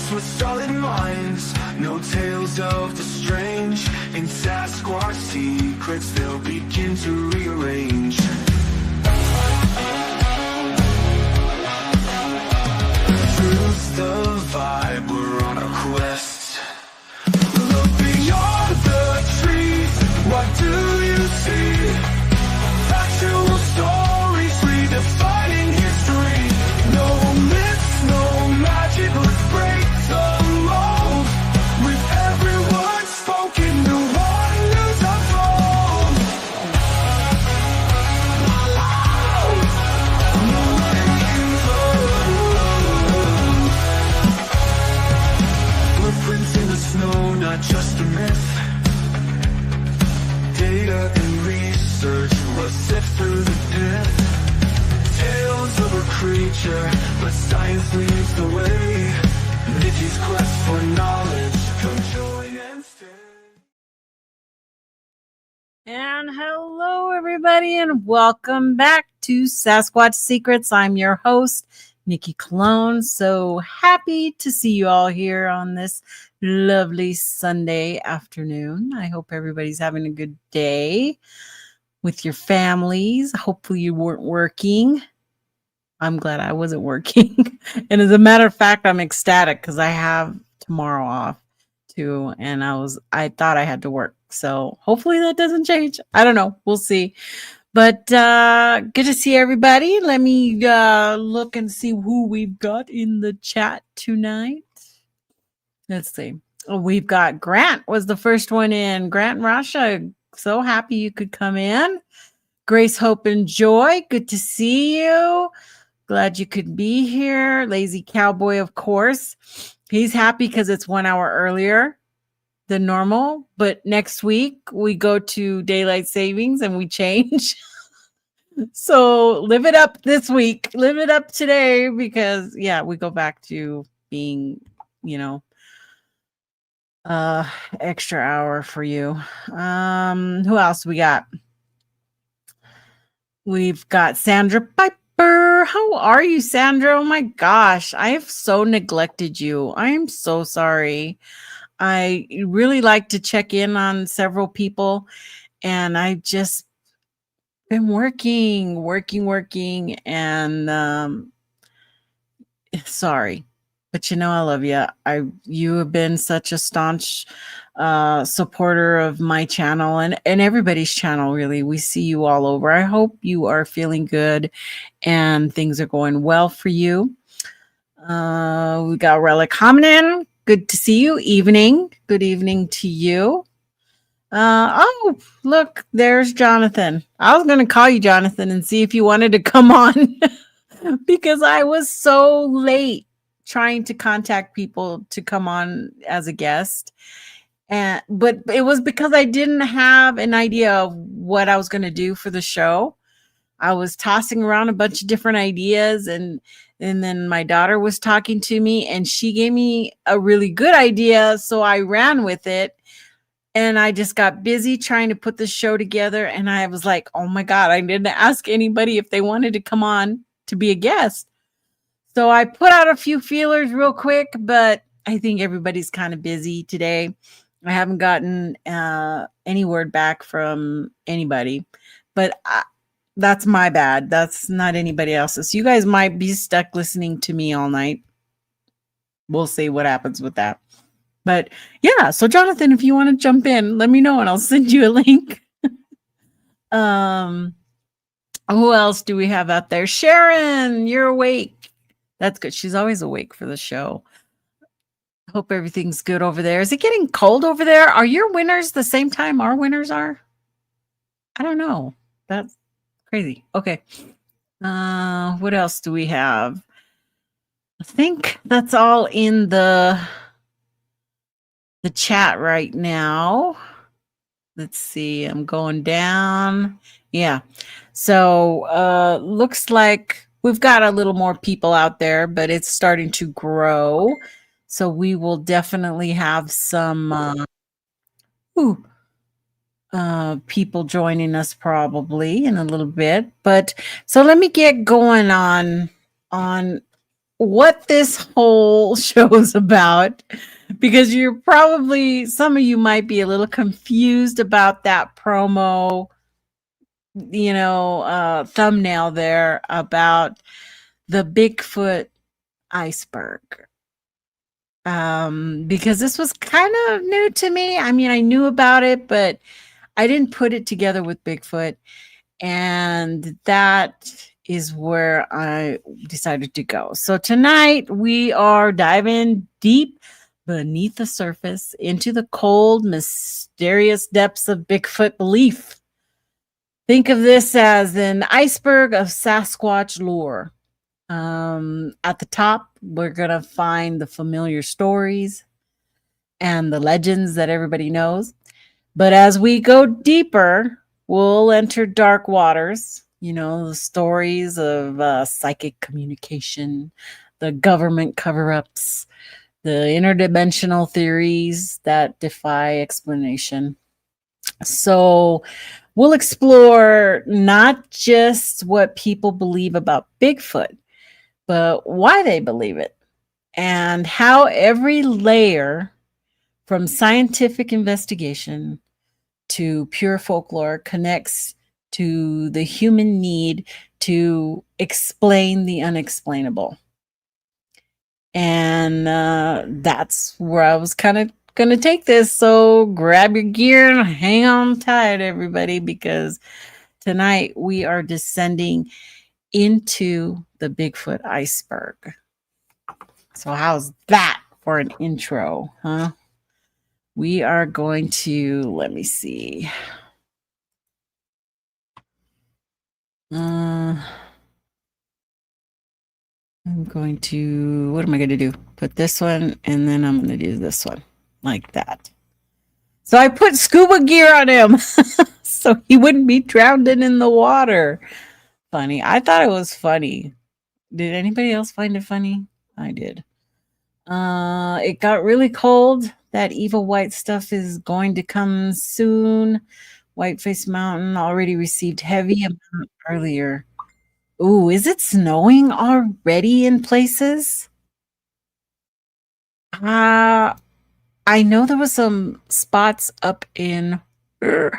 Ghosts with solid minds, no tales of the strange. In Sasquatch Secrets, they'll begin to rearrange. Truth's the vibe, we're on a quest. Look beyond the trees, what do you see? Factual stories redefining history. No myths, no magic, let's break the mold. With every word spoken, the wonders unfold. Footprints in the snow, not just a myth. Data and research was sift through the pit. Tales of a creature, but science leads the way. Nikki's quest for knowledge, come join and stay. And hello, everybody, and welcome back to Sasquatch Secrets. I'm your host, Nikki Colon. So happy to see you all here on this lovely Sunday afternoon. I hope everybody's having a good day with your families. Hopefully you weren't working. I'm glad I wasn't working. And as a matter of fact, I'm ecstatic because I have tomorrow off too. And I thought I had to work. So hopefully that doesn't change. I don't know. We'll see. But good to see everybody. Let me look and see who we've got in the chat tonight. Let's see. Oh, we've got Grant was the first one in. Grant and Rasha, so happy you could come in. Grace, Hope, and Joy, good to see you. Glad you could be here. Lazy Cowboy, of course. He's happy because it's 1 hour earlier than normal. But next week, we go to daylight savings and we change. So live it up this week. Live it up today because, yeah, we go back to being, extra hour for you. Who else we got? We've got Sandra Piper. How are you, Sandra? Oh my gosh, I have so neglected you. I am so sorry. I really like to check in on several people, and I've just been working, and sorry. But I love you. You have been such a staunch supporter of my channel and everybody's channel, really. We see you all over. I hope you are feeling good and things are going well for you. We got Relic Hominin. Good to see you. Evening. Good evening to you. Oh, look, there's Jonathan. I was going to call you Jonathan and see if you wanted to come on because I was so late trying to contact people to come on as a guest. But it was because I didn't have an idea of what I was going to do for the show. I was tossing around a bunch of different ideas, and then my daughter was talking to me and she gave me a really good idea. So I ran with it and I just got busy trying to put the show together. And I was like, oh my God, I didn't ask anybody if they wanted to come on to be a guest. So I put out a few feelers real quick, but I think everybody's kind of busy today. I haven't gotten any word back from anybody, but that's my bad. That's not anybody else's. You guys might be stuck listening to me all night. We'll see what happens with that. But yeah, so Jonathan, if you want to jump in, let me know and I'll send you a link. Who else do we have out there? Sharon, you're awake. That's good. She's always awake for the show. Hope everything's good over there. Is it getting cold over there? Are your winters the same time our winters are? I don't know. That's crazy. Okay. What else do we have? I think that's all in the chat right now. Let's see. I'm going down. Yeah. So looks like we've got a little more people out there, but it's starting to grow. So we will definitely have some people joining us probably in a little bit. But so let me get going on what this whole show's about, because you're probably, some of you might be a little confused about that promo, thumbnail there about the Bigfoot Iceberg. Because this was kind of new to me. I mean, I knew about it, but I didn't put it together with Bigfoot. And that is where I decided to go. So tonight we are diving deep beneath the surface into the cold, mysterious depths of Bigfoot belief. Think of this as an iceberg of Sasquatch lore. At the top, we're going to find the familiar stories and the legends that everybody knows. But as we go deeper, we'll enter dark waters, the stories of psychic communication, the government cover-ups, the interdimensional theories that defy explanation. So we'll explore not just what people believe about Bigfoot, but why they believe it, and how every layer from scientific investigation to pure folklore connects to the human need to explain the unexplainable. And that's where I was kind of going to take this. So grab your gear and hang on tight, everybody, because tonight we are descending into the Bigfoot Iceberg. So how's that for an intro, huh? We are going to, let me see. I'm going to, what am I going to do? Put this one, and then I'm going to do this one like that. So I put scuba gear on him so he wouldn't be drowned in the water. Funny. I thought it was funny. Did anybody else find it funny? I did. It got really cold. That evil white stuff is going to come soon. Whiteface Mountain already received heavy amount earlier. Ooh, is it snowing already in places? I know there was some spots up in New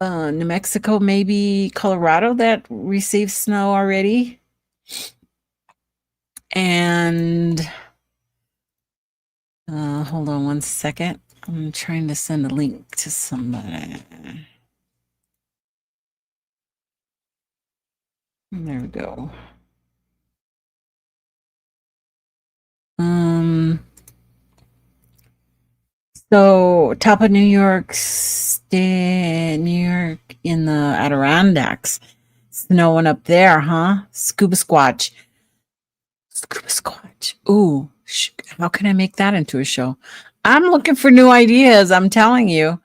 Mexico, maybe Colorado, that received snow already. And hold on one second. I'm trying to send a link to somebody. There we go. So top of New York in the Adirondacks. Snowing up there, huh? Scuba Squatch. Ooh, how can I make that into a show? I'm looking for new ideas, I'm telling you.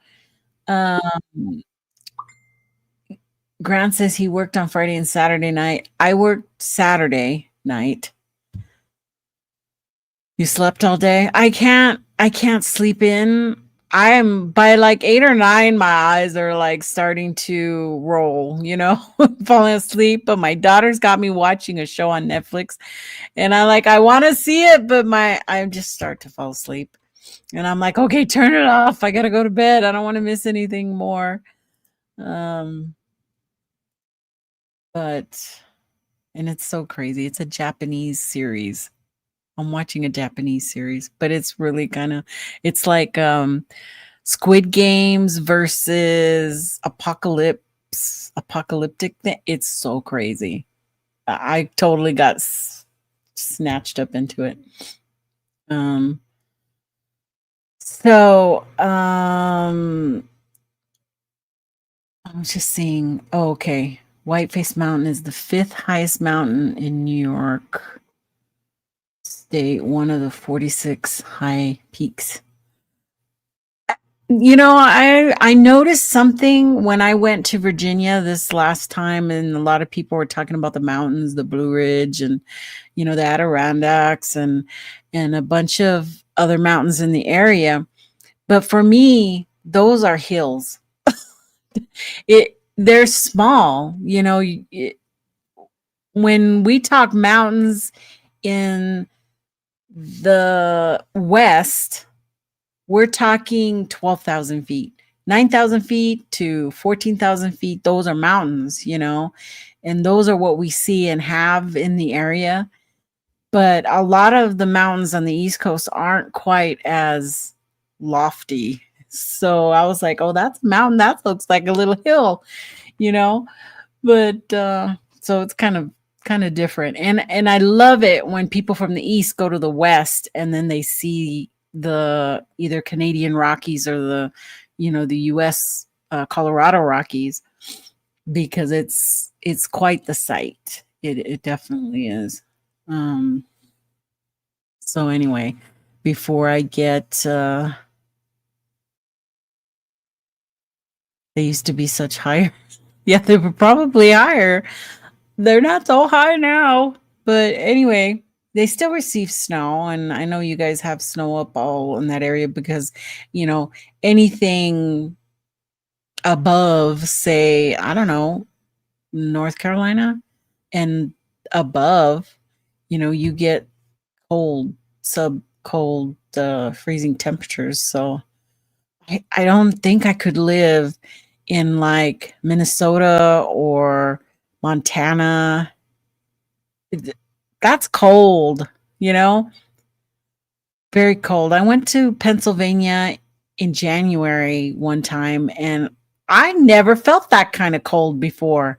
Grant says he worked on Friday and Saturday night. I worked Saturday night. You slept all day? I can't sleep in. I'm by like 8 or 9, my eyes are like starting to roll, falling asleep. But my daughter's got me watching a show on Netflix, and I want to see it, but I just start to fall asleep. And I'm like, okay, turn it off. I got to go to bed. I don't want to miss anything more. But, and it's so crazy. It's a Japanese series. I'm watching a Japanese series, but it's really it's like Squid Games versus apocalyptic thing. It's so crazy. I totally got snatched up into it. I was just seeing, okay. Whiteface Mountain is the 5th highest mountain in New York State, one of the 46 high peaks. I noticed something when I went to Virginia this last time, and a lot of people were talking about the mountains, the Blue Ridge, and the Adirondacks, and a bunch of other mountains in the area. But for me, those are hills. They're small, when we talk mountains in the West, we're talking 12,000 feet, 9,000 feet to 14,000 feet. Those are mountains, and those are what we see and have in the area. But a lot of the mountains on the East Coast aren't quite as lofty. So I was like, oh, that's a mountain. That looks like a little hill, you know? But so it's kind of different. And I love it when people from the East go to the West and then they see the either Canadian Rockies or the US Colorado Rockies, because it's quite the sight. It definitely is. So anyway, before I get they used to be such higher. Yeah, they were probably higher. They're not so high now. But anyway, they still receive snow. And I know you guys have snow up all in that area because, anything above, say, I don't know, North Carolina and above, you get cold, sub cold, freezing temperatures. So I don't think I could live in like Minnesota or Montana. That's cold, very cold. I went to Pennsylvania in January one time and I never felt that kind of cold before.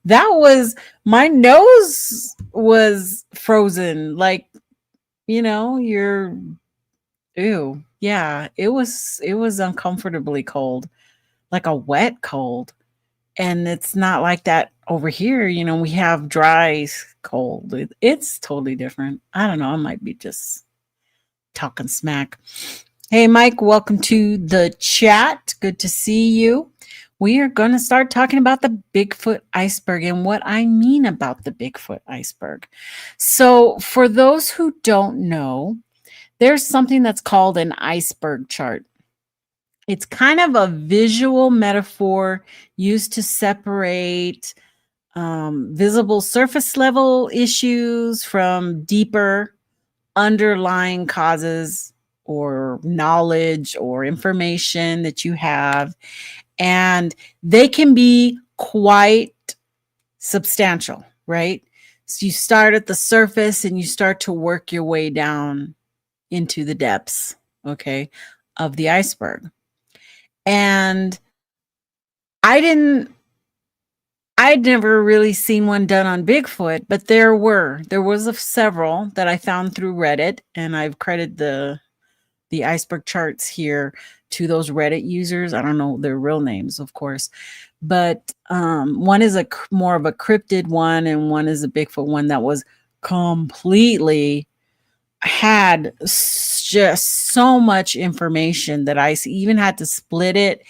That was my nose was frozen. Like, you're ew. Yeah, it was uncomfortably cold, like a wet cold. And it's not like that over here. We have dry cold. It's totally different. I don't know. I might be just talking smack. Hey, Mike, welcome to the chat. Good to see you. We are going to start talking about the Bigfoot iceberg and what I mean about the Bigfoot iceberg. So, for those who don't know, there's something that's called an iceberg chart. It's kind of a visual metaphor used to separate visible surface level issues from deeper underlying causes or knowledge or information that you have. And they can be quite substantial, right? So you start at the surface and you start to work your way down into the depths, okay, of the iceberg. And I'd never really seen one done on Bigfoot, but there was several that I found through Reddit, and I've credited the iceberg charts here to those Reddit users. I don't know their real names, of course, but one is more of a cryptid one, and one is a Bigfoot one that was completely had just so much information that I even had to split it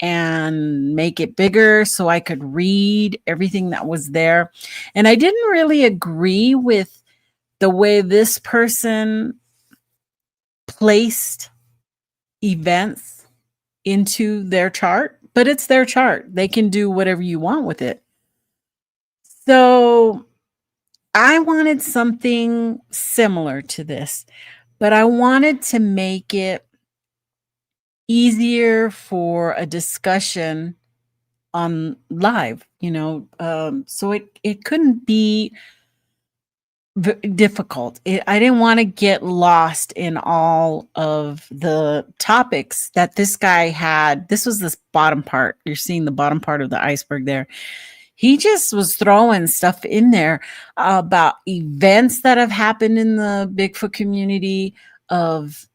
and make it bigger so I could read everything that was there. And I didn't really agree with the way this person placed events into their chart, but it's their chart. They can do whatever you want with it. So I wanted something similar to this, but I wanted to make it easier for a discussion on live, so it couldn't be difficult. I didn't want to get lost in all of the topics that this guy had. This was this bottom part. You're seeing the bottom part of the iceberg there. He just was throwing stuff in there about events that have happened in the Bigfoot community, of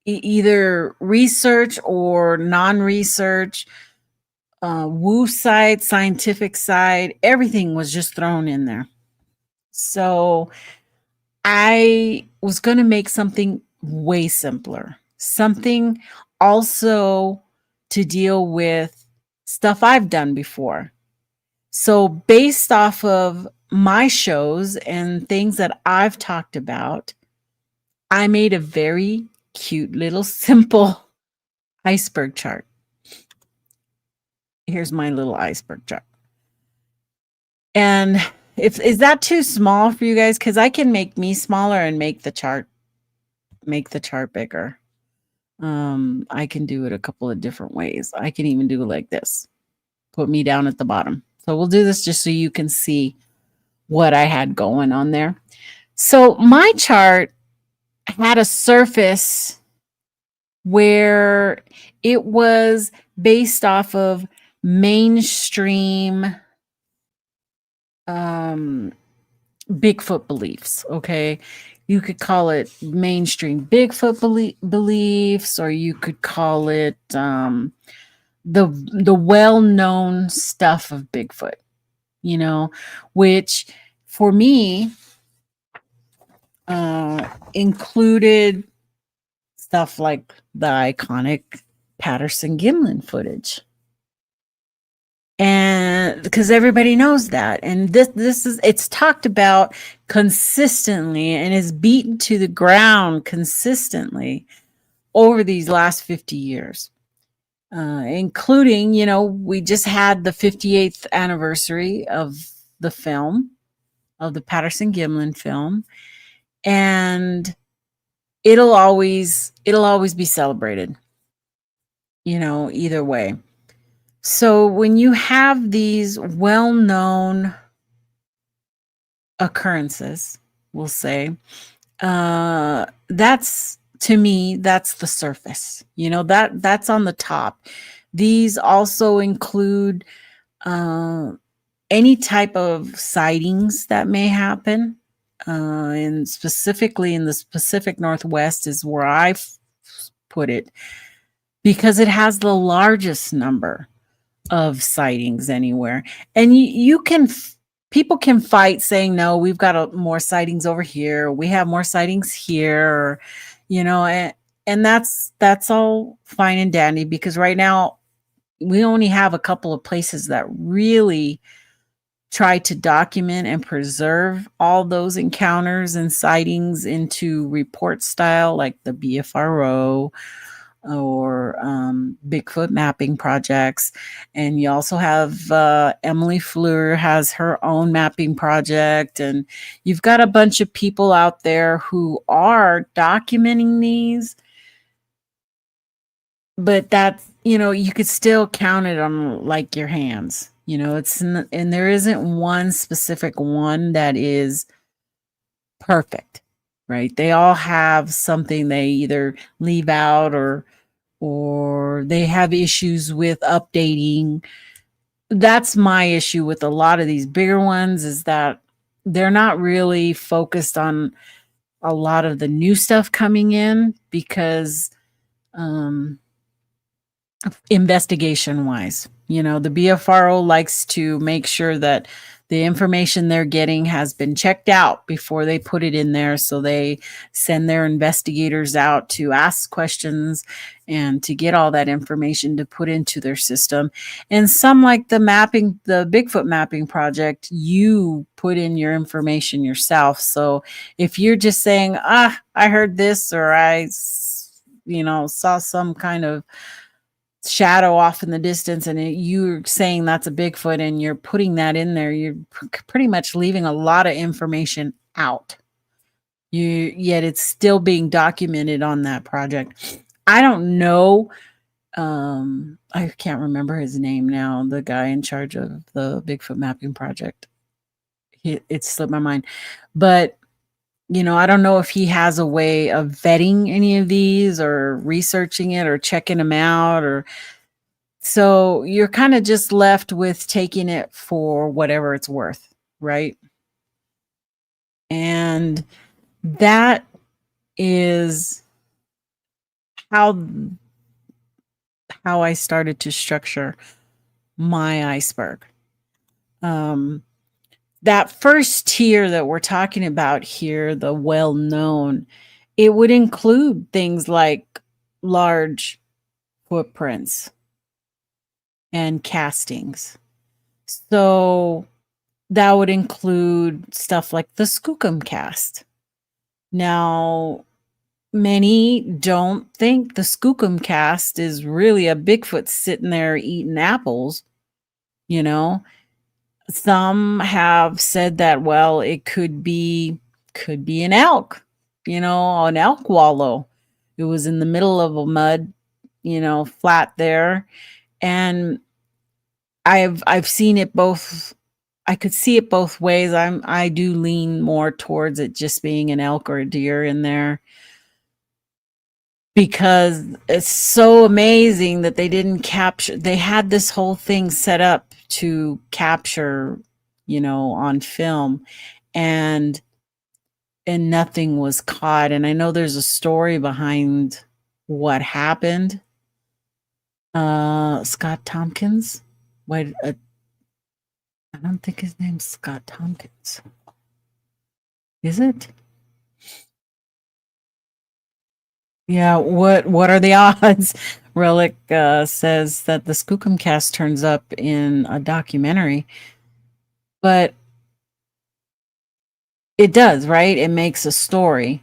either research or non-research, woo side, scientific side. Everything was just thrown in there. So I was going to make something way simpler, something also to deal with stuff I've done before. So based off of my shows and things that I've talked about, I made a very cute little simple iceberg chart. Here's my little iceberg chart. And If is that too small for you guys? Because I can make me smaller and make the chart bigger. I can do it a couple of different ways. I can even do it like this. Put me down at the bottom. So we'll do this just so you can see what I had going on there. So my chart had a surface where it was based off of mainstream Bigfoot beliefs. Okay. You could call it mainstream Bigfoot beliefs, or you could call it the well-known stuff of Bigfoot, you know, which for me included stuff like the iconic Patterson-Gimlin footage. And because everybody knows that, and this is, it's talked about consistently and is beaten to the ground consistently over these last 50 years, including, you know, we just had the 58th anniversary of the film, of the Patterson-Gimlin film, and it'll always be celebrated, you know, either way. So when you have these well-known occurrences, we'll say, that's, to me, that's the surface. You know, that's on the top. These also include any type of sightings that may happen, and specifically in the Pacific Northwest is where I've put it, because it has the largest number of sightings anywhere. And you can, people can fight saying, no, we've got more sightings over here, we have more sightings here, or, you know, and that's all fine and dandy, because right now we only have a couple of places that really try to document and preserve all those encounters and sightings into report style, like the BFRO or Bigfoot mapping projects. And you also have Emily Fleur has her own mapping project, and you've got a bunch of people out there who are documenting these, but that's, you know, you could still count it on like your hands, you know. It's and there isn't one specific one that is perfect, right? They all have something they either leave out, or they have issues with updating. That's my issue with a lot of these bigger ones, is that they're not really focused on a lot of the new stuff coming in, because investigation wise, you know, the BFRO likes to make sure that the information they're getting has been checked out before they put it in there. So they send their investigators out to ask questions and to get all that information to put into their system. And some, like the Bigfoot mapping project, you put in your information yourself. So if you're just saying, I heard this, or I, you know, saw some kind of shadow off in the distance, and you're saying that's a Bigfoot, and you're putting that in there, you're pretty much leaving a lot of information out. Yet it's still being documented on that project. I don't know. I can't remember his name now, the guy in charge of the Bigfoot mapping project. It slipped my mind. But, you know, I don't know if he has a way of vetting any of these, or researching it, or checking them out, or so you're kind of just left with taking it for whatever it's worth, right? And that is how I started to structure my iceberg. That first tier that we're talking about here, the well-known, it would include things like large footprints and castings. So that would include stuff like the Skookum cast. Now, many don't think the Skookum cast is really a Bigfoot sitting there eating apples, you know. Some have said that, well, it could be an elk, an elk wallow. It was in the middle of a mud, flat there. And I've seen it both. I could see it both ways. I do lean more towards it just being an elk or a deer in there, because it's so amazing that they had this whole thing set up to capture, on film, and nothing was caught. And I know there's a story behind what happened. Scott Tompkins. Wait, I don't think his name's Scott Tompkins. Is it? Yeah, what are the odds? Relic says that the Skookum Cast turns up in a documentary, but it does, right? It makes a story.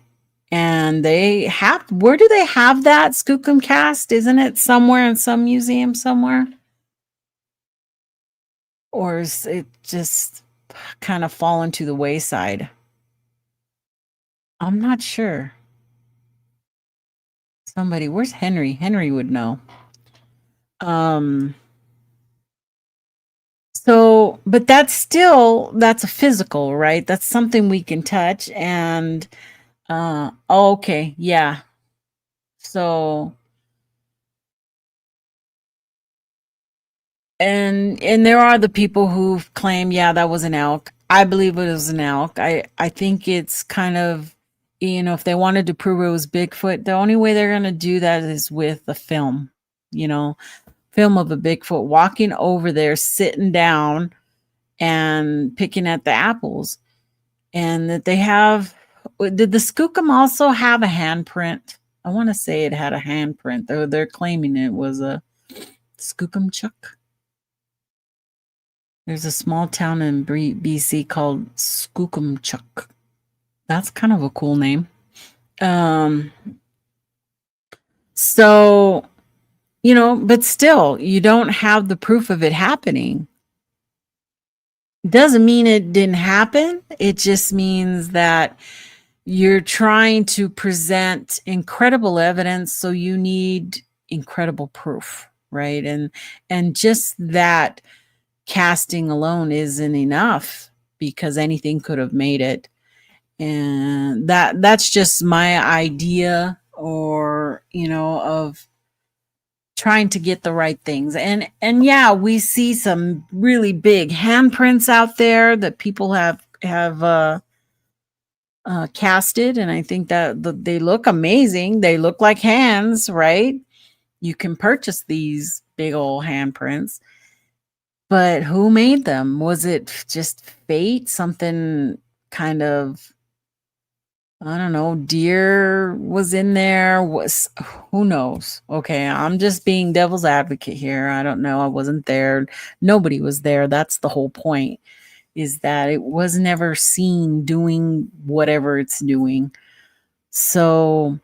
And where do they have that Skookum Cast? Isn't it somewhere in some museum somewhere? Or is it just kind of fallen to the wayside? I'm not sure. Somebody, where's Henry? Henry would know. So, but that's a physical, right? That's something we can touch. And okay, yeah. So, and there are the people who claim, yeah, that was an elk. I believe it was an elk. I think it's kind of, if they wanted to prove it was Bigfoot, the only way they're going to do that is with a film, film of a Bigfoot walking over there, sitting down and picking at the apples. And that did the Skookum also have a handprint? I want to say it had a handprint, though they're claiming it was a Skookum Chuck. There's a small town in BC called Skookumchuck. That's kind of a cool name. So, but still, you don't have the proof of it happening. Doesn't mean it didn't happen. It just means that you're trying to present incredible evidence, so you need incredible proof, right? And just that casting alone isn't enough, because anything could have made it. And that's just my idea, or of trying to get the right things. And yeah, we see some really big handprints out there that people have casted, and I think that they look amazing. They look like hands, right? You can purchase these big old handprints. But who made them? Was it just fate? Something kind of, I don't know, deer was in there? Who knows? Okay, I'm just being devil's advocate here. I don't know. I wasn't there. Nobody was there. That's the whole point, is that it was never seen doing whatever it's doing. So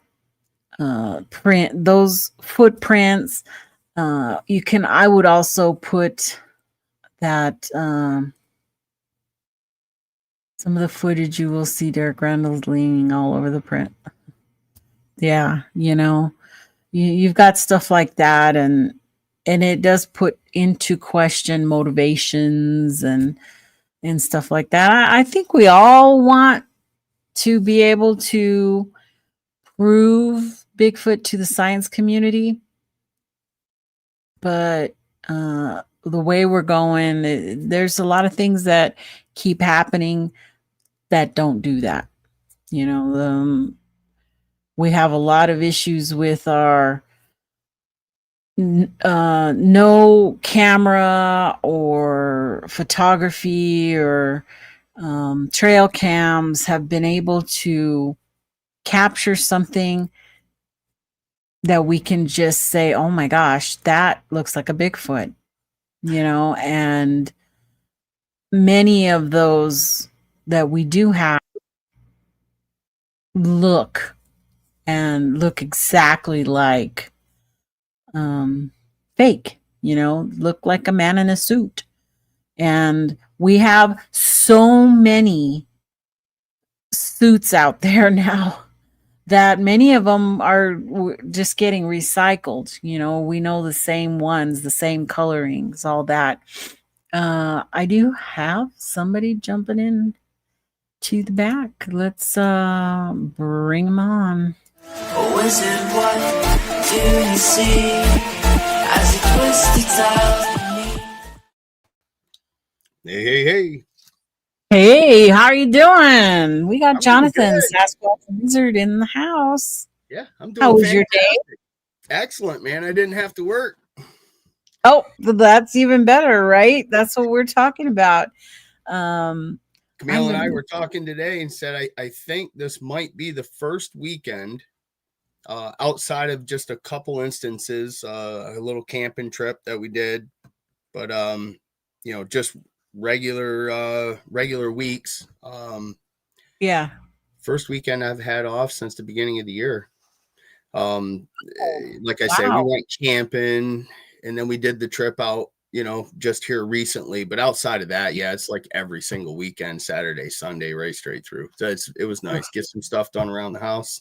print those footprints. I would also put that some of the footage you will see Derek Randall's leaning all over the print. Yeah, you've got stuff like that, and it does put into question motivations and stuff like that. I think we all want to be able to prove Bigfoot to the science community, but the way we're going, there's a lot of things that keep happening that don't do that. We have a lot of issues with our no camera or photography or trail cams have been able to capture something that we can just say, oh my gosh, that looks like a Bigfoot, and many of those that we do have look exactly like fake, look like a man in a suit. And We have so many suits out there now that many of them are just getting recycled. You know, we know the same ones, the same colorings, all that. I do have somebody jumping in to the back. Let's bring them on. Oh, wizard, what do you see as you twist its out? Hey. Hey, how are you doing? We got I'm doing Jonathan, good. Sasquatch Wizard, in the house. Yeah, I'm doing How was fantastic. your day? Excellent, man. I didn't have to work. Oh, that's even better, right? That's what we're talking about. Camille and I were talking today and said, I think this might be the first weekend outside of just a couple instances, a little camping trip that we did, but just regular weeks. Yeah. First weekend I've had off since the beginning of the year. Like I said, we Wow. went camping and then we did the trip out, just here recently. But outside of that, yeah, it's like every single weekend, Saturday, Sunday, right straight through. So it was nice. Get some stuff done around the house.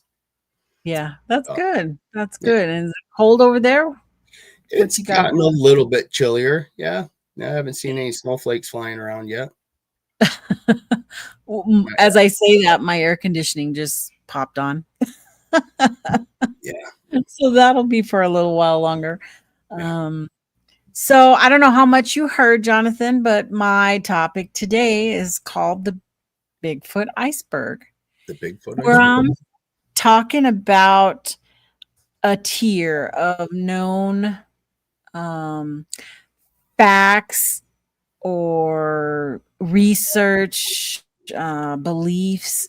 Yeah, that's good. That's good. And is it cold over there? It's gotten a little bit chillier. Yeah. I haven't seen any snowflakes flying around yet. As I say that, my air conditioning just popped on. Yeah. So that'll be for a little while longer. So I don't know how much you heard, Jonathan, but my topic today is called the Bigfoot Iceberg. The Bigfoot Where Iceberg. I'm talking about a tier of known facts or research, beliefs,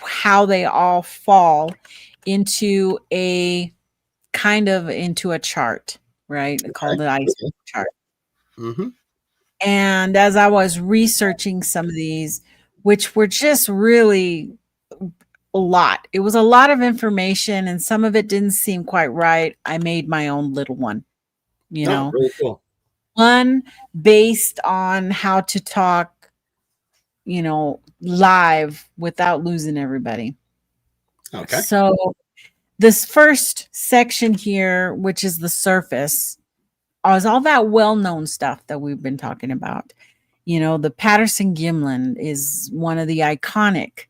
how they all fall into a chart, right? Okay. Called the iceberg chart. Mm-hmm. And as I was researching some of these, which were just really a lot, it was a lot of information and some of it didn't seem quite right. I made my own little one, Really cool. One based on how to talk, live without losing everybody. Okay. So this first section here, which is the surface, is all that well-known stuff that we've been talking about. The Patterson-Gimlin is one of the iconic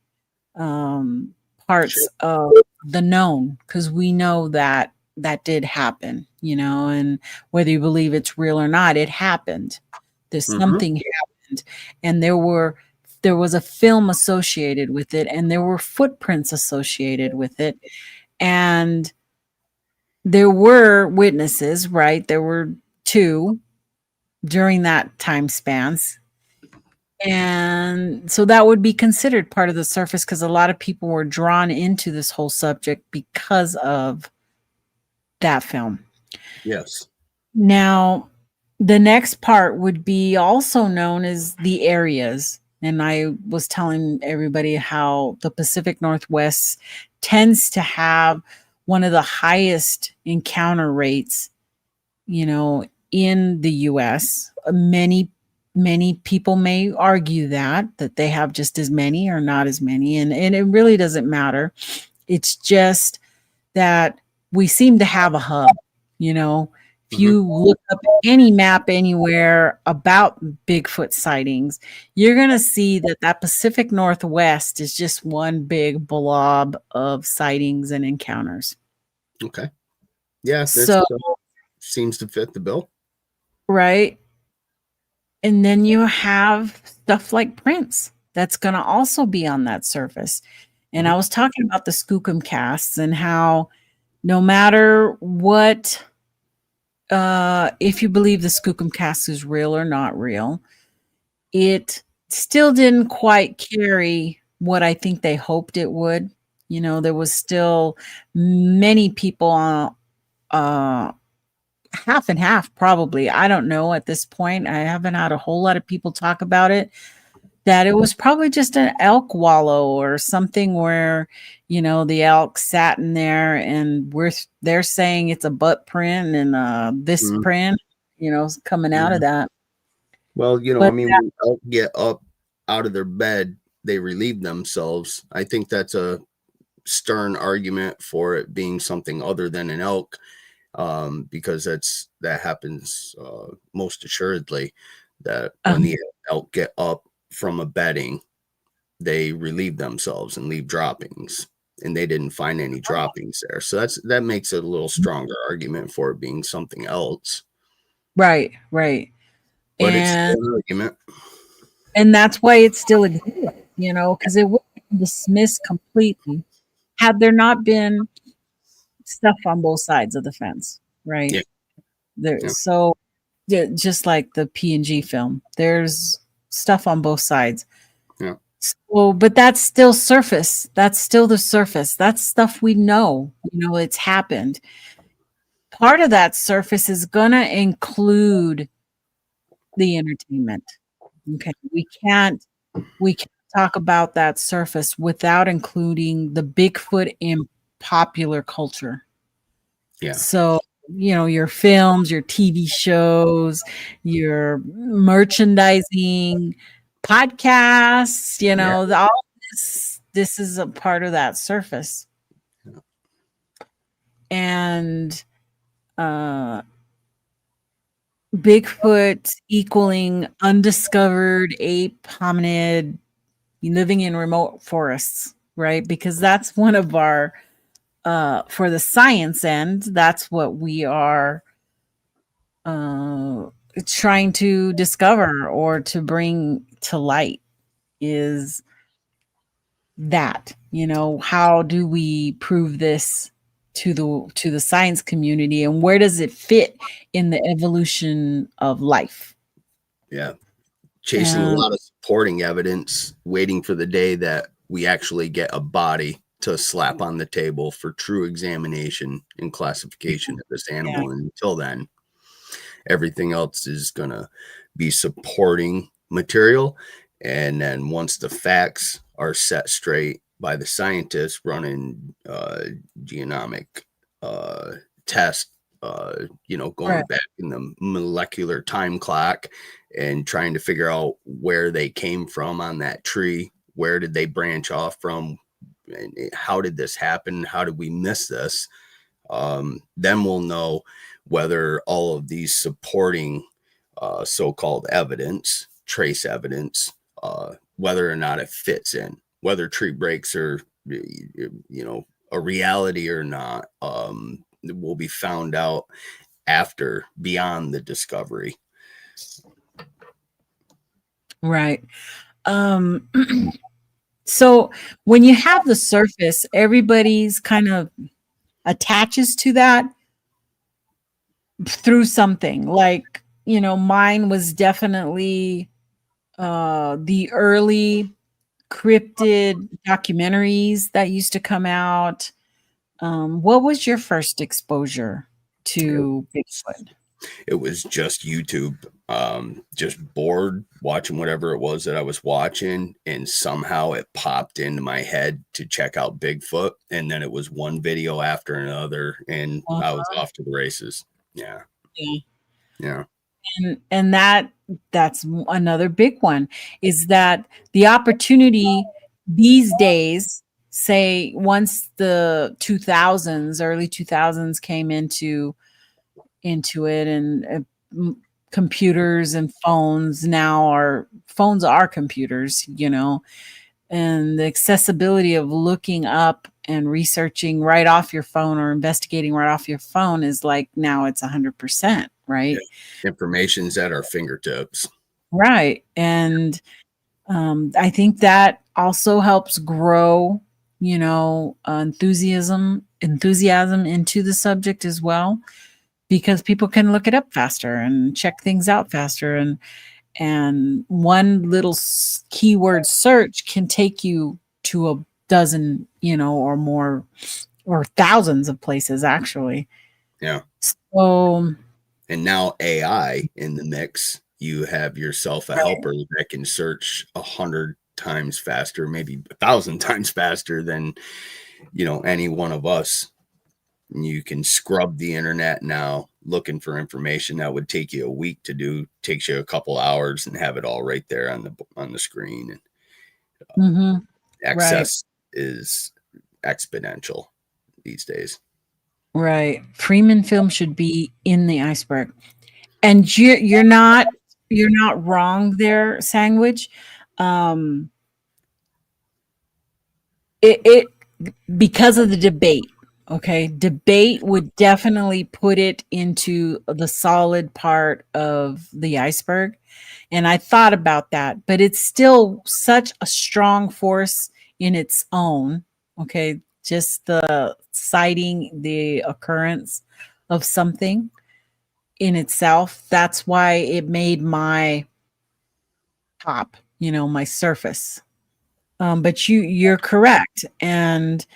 parts of the known, because we know that did happen, and whether you believe it's real or not, it happened. There's something happened, and there was a film associated with it, and there were footprints associated with it, and there were witnesses, right? There were 2 during that time spans. And so that would be considered part of the surface, because a lot of people were drawn into this whole subject because of that film. Yes. Now, the next part would be also known as the areas. And I was telling everybody how the Pacific Northwest tends to have one of the highest encounter rates, in the US. Many people may argue that they have just as many or not as many. And it really doesn't matter. It's just that we seem to have a hub, If you look up any map anywhere about Bigfoot sightings, you're going to see that Pacific Northwest is just one big blob of sightings and encounters. Okay. Yeah. So seems to fit the bill. Right. And then you have stuff like prints that's going to also be on that surface. And I was talking about the Skookum casts and how no matter what, if you believe the Skookum cast is real or not real, it still didn't quite carry what I think they hoped it would. There was still many people half and half, probably. I don't know at this point. I haven't had a whole lot of people talk about it, that it was probably just an elk wallow or something where, the elk sat in there and they're saying it's a butt print and this print, coming out of that. Well, you know, I But mean, when elk get up out of their bed, they relieve themselves. I think that's a stern argument for it being something other than an elk, because that happens most assuredly, that when the elk get up from a bedding, they relieve themselves and leave droppings, and they didn't find any droppings there. So that makes it a little stronger argument for it being something else. right. But it's And still an argument. that's why it's still exists, you know, because it wouldn't be dismissed completely had there not been stuff on both sides of the fence, right? Yeah. There, so just like the P&G film, there's stuff on both sides. Yeah. So, but that's still surface. That's still the surface. That's stuff we know. You know, it's happened. Part of that surface is gonna include the entertainment. Okay, we can't talk about that surface without including the Bigfoot in popular culture. Yeah. So, you know, your films, your TV shows, your merchandising, podcasts, you know, all this is a part of that surface. Yeah. And Bigfoot equaling undiscovered ape hominid living in remote forests, right? Because that's one of our for the science end, that's what we are trying to discover or to bring to light, is that, you know, how do we prove this to the science community, and where does it fit in the evolution of life? Yeah. Chasing a lot of supporting evidence, waiting for the day that we actually get a body to slap on the table for true examination and classification of this animal. Yeah. And until then, everything else is going to be supporting material. And then once the facts are set straight by the scientists running genomic tests, you know, going back in the molecular time clock and trying to figure out where they came from on that tree, where did they branch off from, and how did this happen? How did we miss this? Then we'll know whether all of these supporting so-called evidence, trace evidence, whether or not it fits in, whether tree breaks are, you know, a reality or not, will be found out after, beyond the discovery. Right. So when you have the surface, everybody's kind of attaches to that through something. Like, you know, mine was definitely the early cryptid documentaries that used to come out. What was your first exposure to Bigfoot? It was just YouTube, just bored watching whatever it was that I was watching, and somehow it popped into my head to check out Bigfoot, and then it was one video after another, and I was off to the races. Yeah. And that's another big one, is that the opportunity these days, say once the early 2000s came into it, and computers and phones phones are computers, you know, and the accessibility of looking up and researching right off your phone or investigating right off your phone is like, now it's 100%, right? Yeah. Information's at our fingertips. Right. And I think that also helps grow, you know, enthusiasm into the subject as well, because people can look it up faster and check things out faster. And one little keyword search can take you to a dozen, you know, or more, or thousands of places actually. Yeah. So, and now AI in the mix, you have yourself a helper that can search 100 times faster, maybe 1,000 times faster than, you know, any one of us. And you can scrub the internet now looking for information that would take you a week to do takes you a couple hours and have it all right there on the screen. And access is exponential these days. Right. Freeman film should be in the iceberg. And you're not wrong there, Sandwich. It because of the debate. Okay, debate would definitely put it into the solid part of the iceberg. And I thought about that, but it's still such a strong force in its own. Okay, just the citing the occurrence of something in itself. That's why it made my top, my surface. But you're correct. And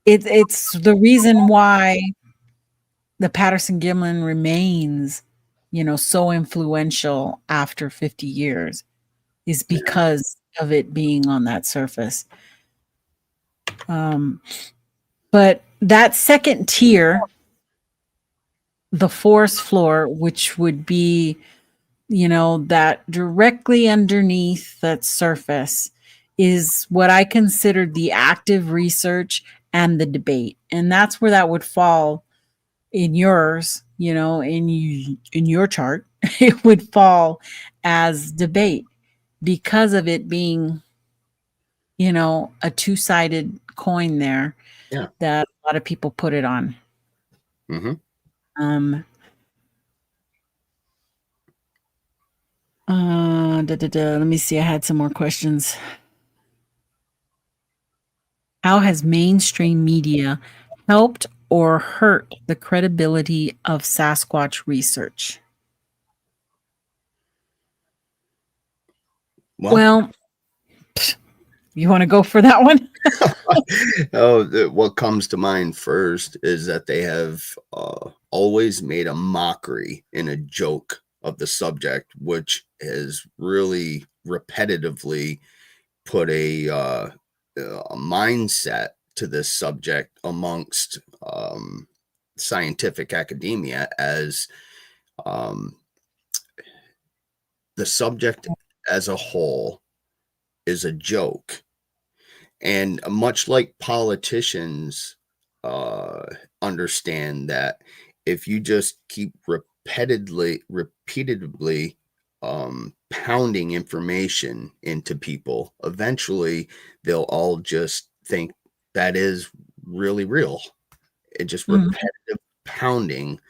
it's the reason why the Patterson-Gimlin remains, so influential after 50 years is because of it being on that surface. But that second tier, the forest floor, which would be, that directly underneath that surface, is what I consider the active research and the debate. And that's where that would fall in yours, in your chart. It would fall as debate because of it being, a two-sided coin there that a lot of people put it on. Let me see. I had some more questions. How has mainstream media helped or hurt the credibility of Sasquatch research? Well, you want to go for that one? What comes to mind first is that they have always made a mockery and a joke of the subject, which has really repetitively put a mindset to this subject amongst scientific academia as the subject as a whole is a joke. And much like politicians understand that if you just keep repeatedly pounding information into people, eventually they'll all just think that is really real. It just repetitive pounding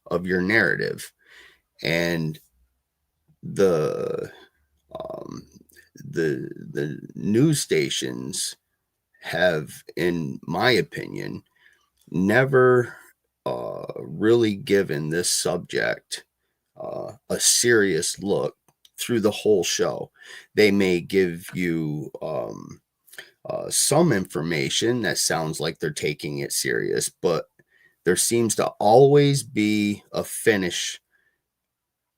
of your narrative. And the news stations have, in my opinion, never really given this subject a serious look through the whole show. They may give you some information that sounds like they're taking it serious, but there seems to always be a finish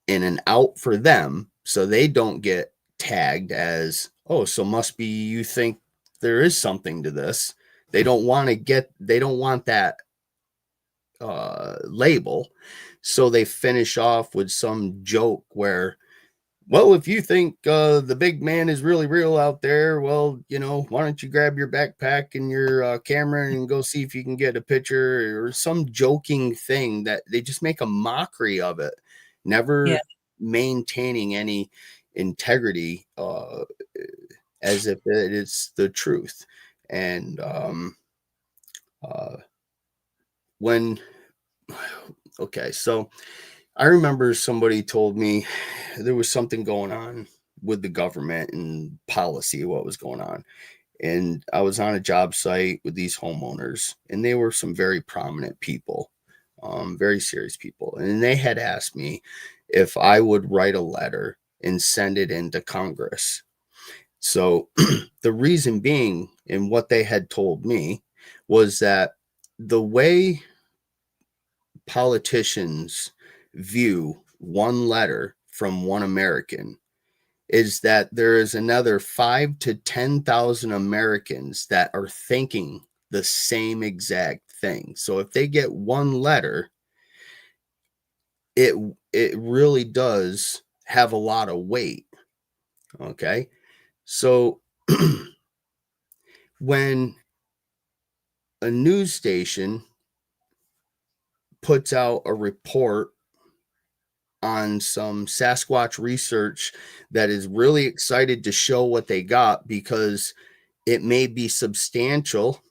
in and out for them, so they don't get tagged as, oh, so must be you think there is something to this. They don't want that label, so they finish off with some joke where, well, if you think the big man is really real out there, well, why don't you grab your backpack and your camera and go see if you can get a picture, or some joking thing that they just make a mockery of it, never maintaining any integrity as if it is the truth. And so I remember somebody told me there was something going on with the government and policy, what was going on. And I was on a job site with these homeowners, and they were some very prominent people, very serious people. And they had asked me if I would write a letter and send it into Congress. So the reason being, and what they had told me, was that the way politicians view one letter from one American is that there is another 5,000 to 10,000 Americans that are thinking the same exact thing. So if they get one letter, it really does have a lot of weight. Okay. So when a news station puts out a report on some Sasquatch research that is really excited to show what they got because it may be substantial,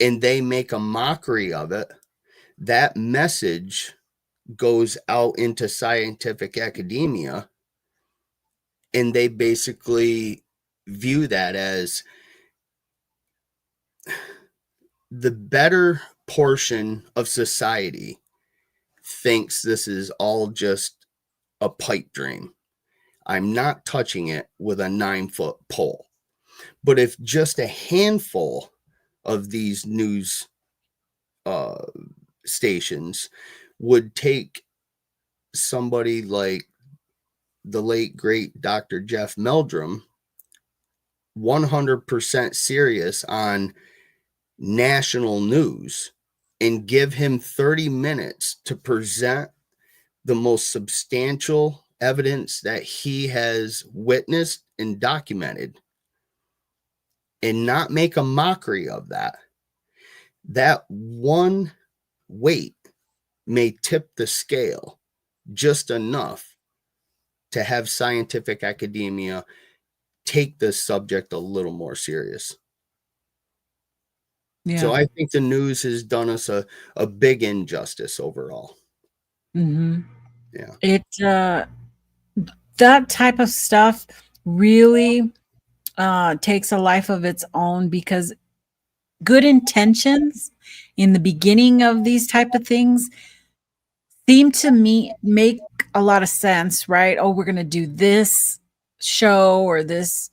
and they make a mockery of it, that message goes out into scientific academia, and they basically view that as the better portion of society thinks this is all just a pipe dream. I'm not touching it with a 9-foot pole. But if just a handful of these news stations would take somebody like the late great Dr. Jeff Meldrum 100% serious on national news and give him 30 minutes to present the most substantial evidence that he has witnessed and documented, and not make a mockery of that, that one weight may tip the scale just enough to have scientific academia take this subject a little more serious. Yeah. So I think the news has done us a big injustice overall. Mm-hmm. Yeah. It that type of stuff really takes a life of its own, because good intentions in the beginning of these type of things seem to me make a lot of sense, right? Oh, we're going to do this show or this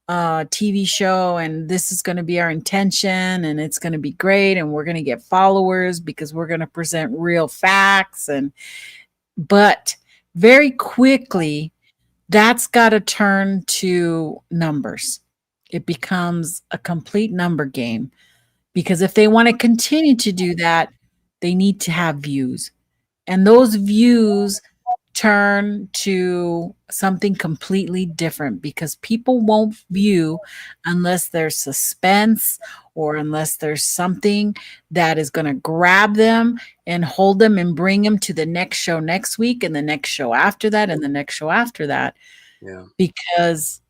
TV show, and this is going to be our intention, and it's going to be great, and we're going to get followers because we're going to present real facts. But very quickly, that's got to turn to numbers. It becomes a complete number game, because if they want to continue to do that, they need to have views, and those views turn to something completely different, because people won't view unless there's suspense or unless there's something that is going to grab them and hold them and bring them to the next show next week and the next show after that and the next show after that. Yeah. Because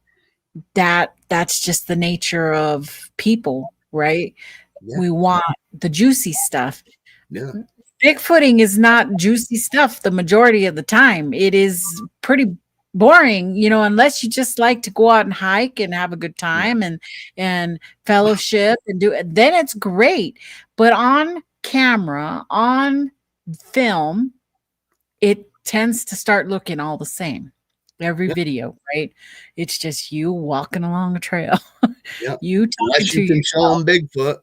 that's just the nature of people, right? Yeah. We want the juicy stuff. Yeah. Bigfooting is not juicy stuff the majority of the time. It is pretty boring, unless you just like to go out and hike and have a good time and fellowship and do it, then it's great. But on camera, on film, it tends to start looking all the same. Every video, right? It's just you walking along a trail. Yeah. You talking Unless to you can yourself. show them Bigfoot.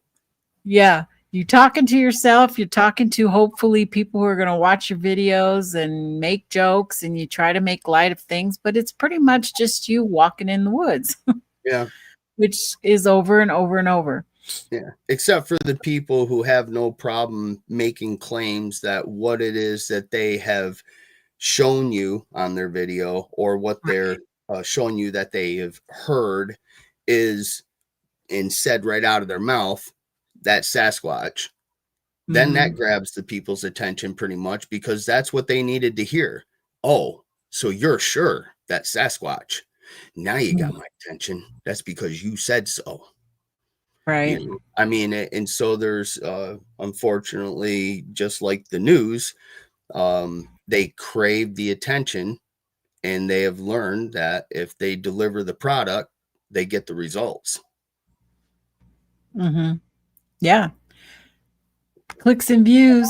Yeah. You talking to yourself. You're talking to hopefully people who are going to watch your videos and make jokes, and you try to make light of things, but it's pretty much just you walking in the woods. Yeah. Which is over and over and over. Yeah. Except for the people who have no problem making claims that what it is that they have shown you on their video, or what they're showing you that they have heard is, and said right out of their mouth, that Sasquatch. Then that grabs the people's attention pretty much, because that's what they needed to hear. Oh, so you're sure that Sasquatch? Now you got my attention. That's because you said so. Right. I mean, and so there's unfortunately, just like the news, they crave the attention, and they have learned that if they deliver the product, they get the results. Mm-hmm. Yeah. Clicks and views,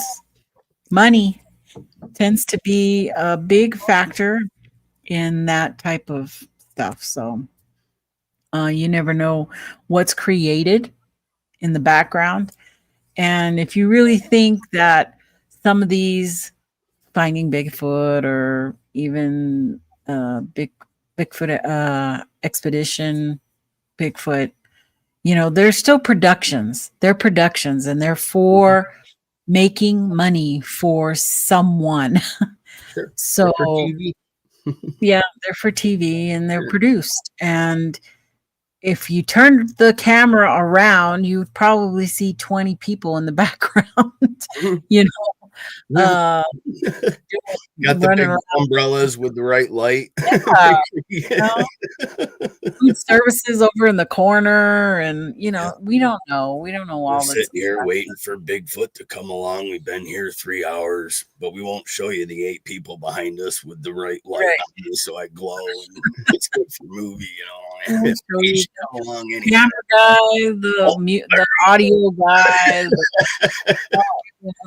money tends to be a big factor in that type of stuff. So you never know what's created in the background. And if you really think that some of these Finding Bigfoot, or even Bigfoot expedition, Bigfoot, they're still productions. They're productions, and they're for making money for someone. Sure. So For TV. yeah, they're for TV and they're produced. And if you turn the camera around, you'd probably see 20 people in the background, you know, Got the running big around. umbrellas with the right light. Yeah, food services over in the corner, and we don't know. We don't know We're all this. sitting here waiting for Bigfoot to come along. We've been here 3 hours, but we won't show you the 8 people behind us with the right light on me so I glow. And it's good for movie, It's come along anyway. Camera guy, the audio guy,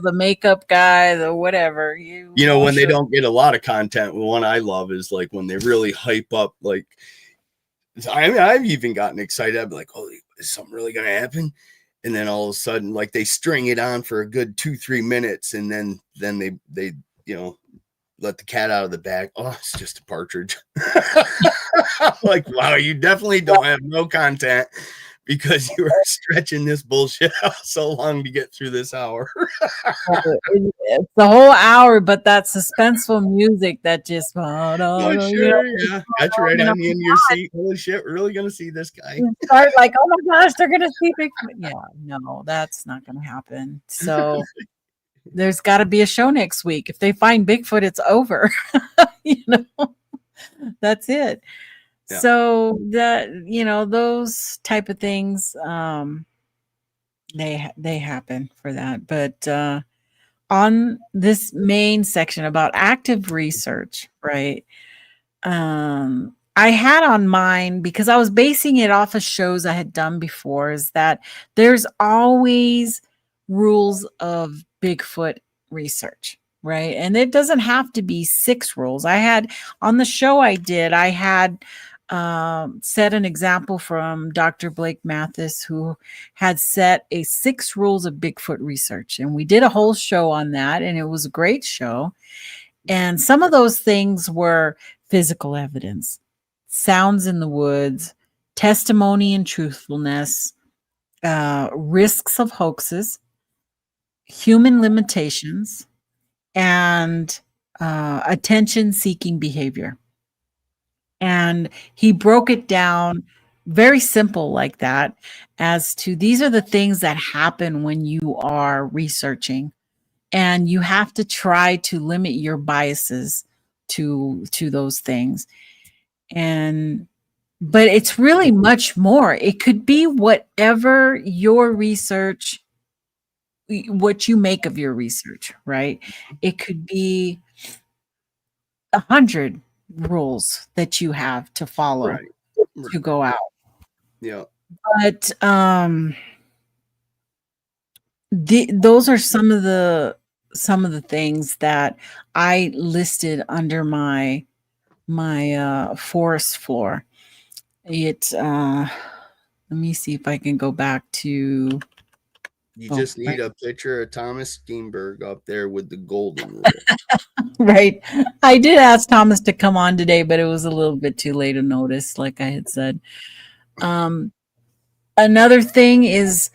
the makeup guy, the whatever. When they don't get a lot of content, one I love is like when they really hype up, like, I've even gotten excited. I'd be like, oh, is something really going to happen? And then all of a sudden, like, they string it on for a good 2-3 minutes. And then they let the cat out of the bag. Oh, it's just a partridge. Like, wow, you definitely don't have no content because you are stretching this bullshit out so long to get through this hour. It's the whole hour, but that suspenseful music that just yeah, that's right on the end of your seat. Holy shit, we're really gonna see this guy. You start like, oh my gosh, they're gonna see Bigfoot. Yeah, no, that's not gonna happen. So there's got to be a show next week. If they find Bigfoot, it's over. That's it. Yeah. So that those type of things, they happen for that. But on this main section about active research, right? I had on mine, because I was basing it off of shows I had done before, is that there's always rules of Bigfoot research, right? And it doesn't have to be 6 rules. I had on the show I had set an example from Dr. Blake Mathis, who had set a 6 rules of Bigfoot research. And we did a whole show on that, and it was a great show. And some of those things were physical evidence, sounds in the woods, testimony and truthfulness, risks of hoaxes, human limitations, and attention-seeking behavior. And he broke it down very simple like that, as to these are the things that happen when you are researching, and you have to try to limit your biases to those things. But it's really much more. It could be whatever your research, what you make of your research, right? It could be 100 rules that you have to follow to go out. Yeah. But those are some of the things that I listed under my forest floor. Let me see if I can go back to. You just need a picture of Thomas Steenberg up there with the golden rule. Right. I did ask Thomas to come on today, but it was a little bit too late a notice, like I had said. Another thing is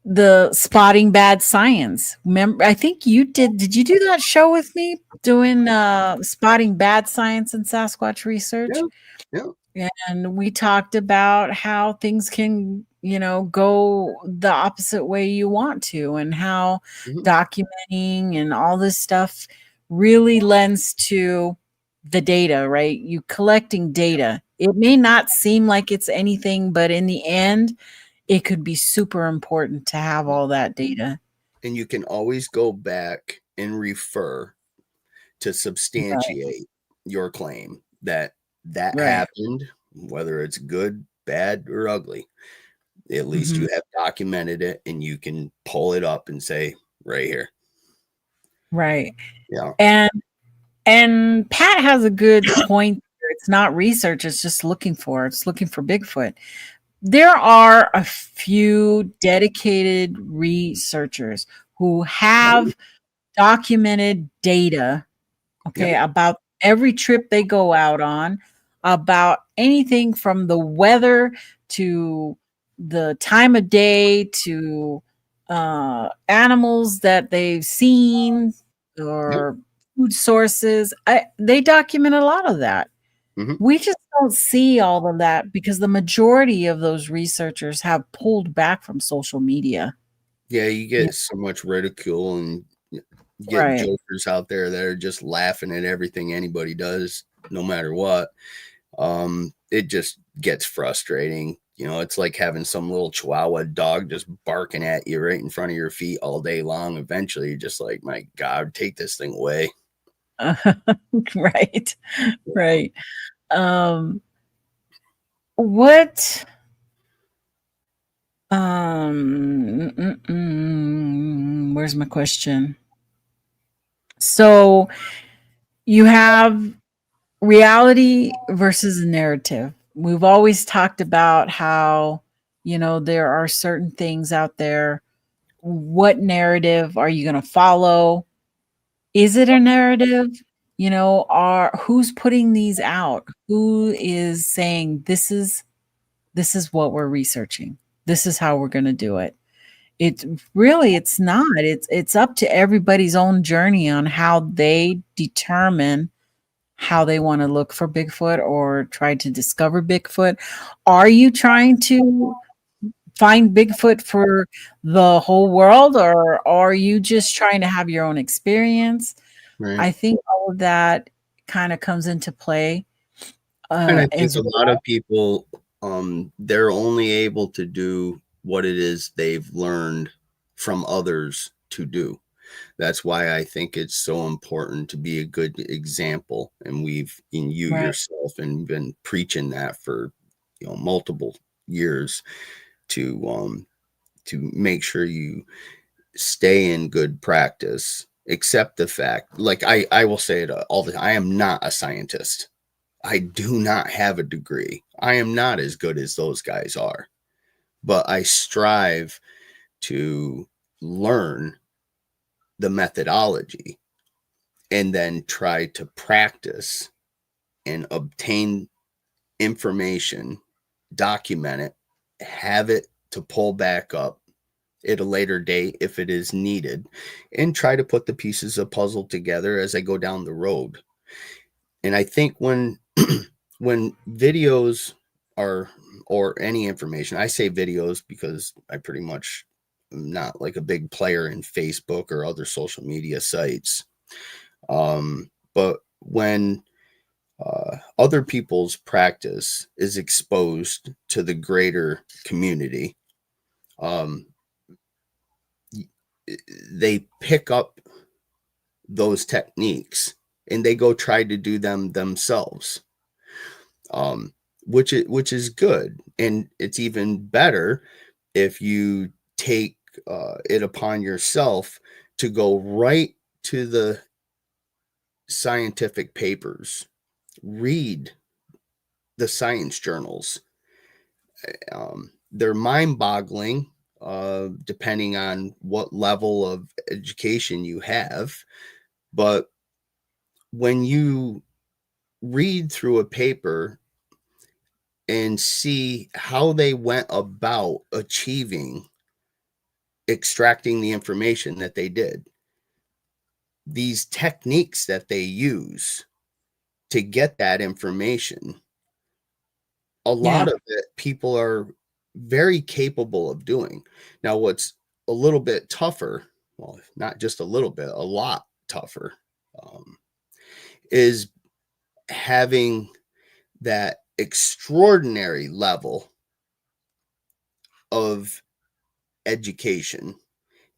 the spotting bad science. Remember, I think you did you do that show with me doing spotting bad science in Sasquatch research? Yeah. And we talked about how things can, go the opposite way you want to, and how documenting and all this stuff really lends to the data, right? You collecting data. It may not seem like it's anything, but in the end, it could be super important to have all that data. And you can always go back and refer to substantiate your claim that happened, whether it's good, bad, or ugly. At least you have documented it, and you can pull it up and say, right here. Right. Yeah. And Pat has a good point. It's not research. It's just looking for Bigfoot. There are a few dedicated researchers who have documented data, about every trip they go out on, about anything from the weather to the time of day to animals that they've seen or food sources. They document a lot of that. Mhm. We just don't see all of that because the majority of those researchers have pulled back from social media. Yeah, you Yeah, get so much ridicule and you get right. jokers out there that are just laughing at everything anybody does, no matter what. It just gets frustrating. You know, it's like having some little chihuahua dog just barking at you right in front of your feet all day long. Eventually, you're just like, my God, take this thing away. Right. Right. Um, what where's my question? So you have reality versus narrative. We've always talked about how, there are certain things out there. What narrative are you going to follow? Is it a narrative? Are who's putting these out? Who is saying this is what we're researching? This is how we're going to do it. It's not. It's up to everybody's own journey on how they determine how they want to look for Bigfoot or try to discover Bigfoot. Are you trying to find Bigfoot for the whole world, or are you just trying to have your own experience? Right. I think all of that kind of comes into play And I think as a lot well. of people, they're only able to do what it is they've learned from others to do. That's why I think it's so important to be a good example. And in you Right. yourself, and been preaching that for, multiple years to make sure you stay in good practice. Accept the fact, like I will say it all the time, I am not a scientist. I do not have a degree. I am not as good as those guys are, but I strive to learn the methodology and then try to practice and obtain information, document it, have it to pull back up at a later date if it is needed, and try to put the pieces of puzzle together as I go down the road. And I think when when videos are, or any information, I say videos because I pretty much am not like a big player in Facebook or other social media sites. But when other people's practice is exposed to the greater community, um, they pick up those techniques and they go try to do them themselves, um, which is good. And it's even better if you take it upon yourself to go right to the scientific papers, read the science journals. They're mind-boggling, depending on what level of education you have. But when you read through a paper and see how they went about extracting the information that they did, these techniques that they use to get that information, a Yeah. lot of it people are very capable of doing. Now, what's a little bit tougher, well, not just a little bit, a lot tougher, um, is having that extraordinary level of education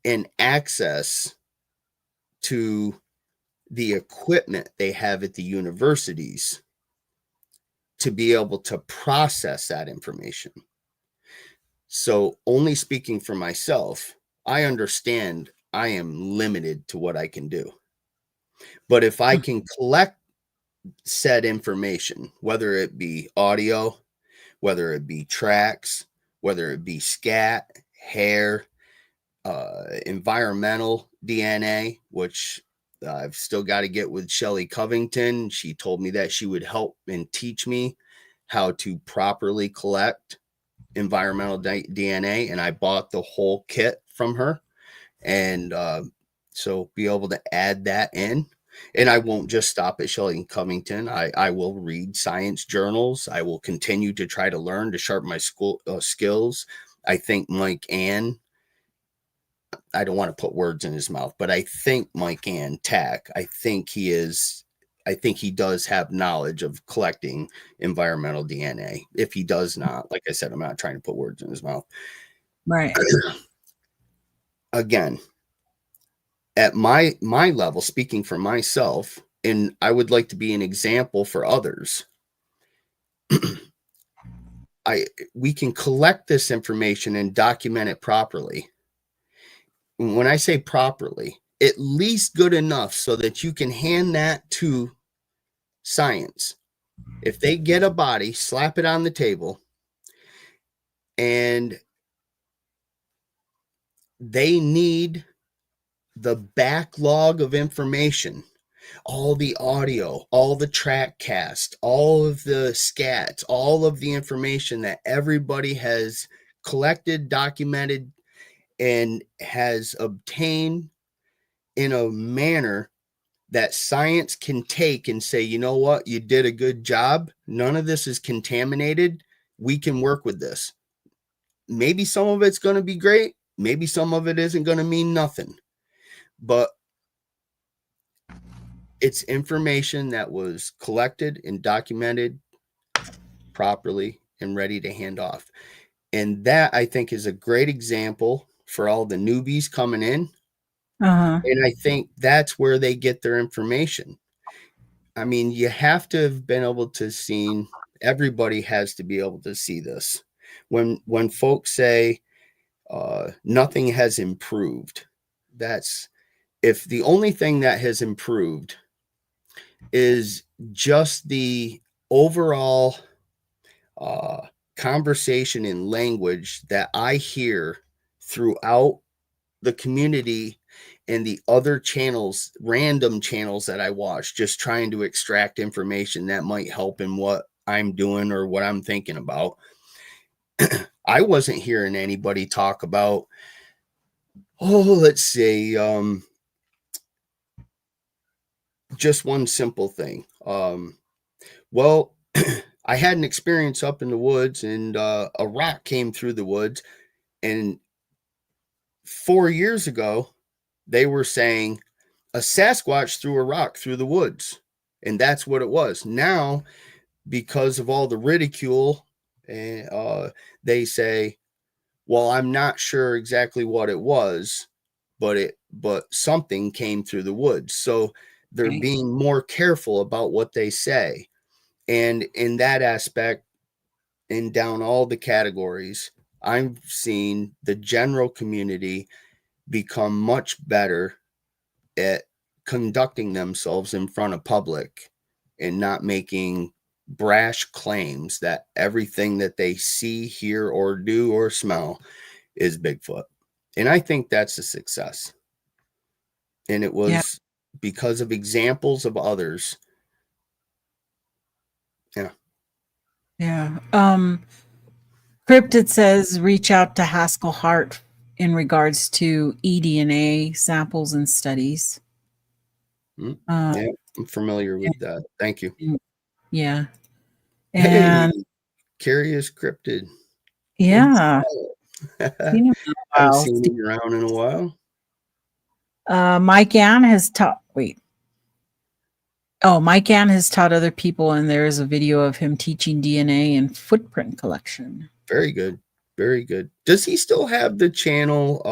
and access to the equipment they have at the universities to be able to process that information. So, only speaking for myself, I understand I am limited to what I can do. But if I can collect said information, whether it be audio, whether it be tracks, whether it be scat, hair, environmental DNA, which I've still got to get with Shelly Covington. She told me that she would help and teach me how to properly collect environmental DNA, and I bought the whole kit from her. And so be able to add that in. And I won't just stop at Shelley and Covington. I will read science journals. I will continue to try to learn to sharpen my skills. I think Mike Ann, I don't want to put words in his mouth, but I think Mike Ann Tack, I think he does have knowledge of collecting environmental DNA. If he does not, like I said, I'm not trying to put words in his mouth. Right. Again, at my level, speaking for myself, and I would like to be an example for others. We can collect this information and document it properly. When I say properly, at least good enough so that you can hand that to science. If they get a body, slap it on the table, and they need the backlog of information, all the audio, all the track cast, all of the scats, all of the information that everybody has collected, documented, and has obtained in a manner that science can take and say, you know what, you did a good job. None of this is contaminated. We can work with this. Maybe some of it's going to be great. Maybe some of it isn't going to mean nothing. But it's information that was collected and documented properly and ready to hand off. And that, I think, is a great example for all the newbies coming in. And I think that's where they get their information. I mean, you have to have been able to see, everybody has to be able to see this. When folks say nothing has improved, that's, if the only thing that has improved is just the overall conversation and language that I hear throughout the community and the other channels, random channels that I watch, just trying to extract information that might help in what I'm doing or what I'm thinking about. I wasn't hearing anybody talk about, let's say, just one simple thing. Well, I had an experience up in the woods, and a rock came through the woods, and 4 years ago, they were saying a Sasquatch threw a rock through the woods, and that's what it was. Now, because of all the ridicule, they say, well, I'm not sure exactly what it was, but something came through the woods. So they're being more careful about what they say. And in that aspect, and down all the categories, I'm seeing the general community become much better at conducting themselves in front of public and not making brash claims that everything that they see, hear, or do or smell is Bigfoot. And I think that's a success. And it was because of examples of others. Yeah. Cryptid says reach out to Haskell Hart in regards to eDNA samples and studies. Yeah, I'm familiar with that. Thank you. Yeah. And hey, Curious Cryptid. Yeah. Haven't seen him around in a while. Mike Ann has taught Mike Ann has taught other people, and there is a video of him teaching DNA and footprint collection. Very good. Very good. Does he still have the channel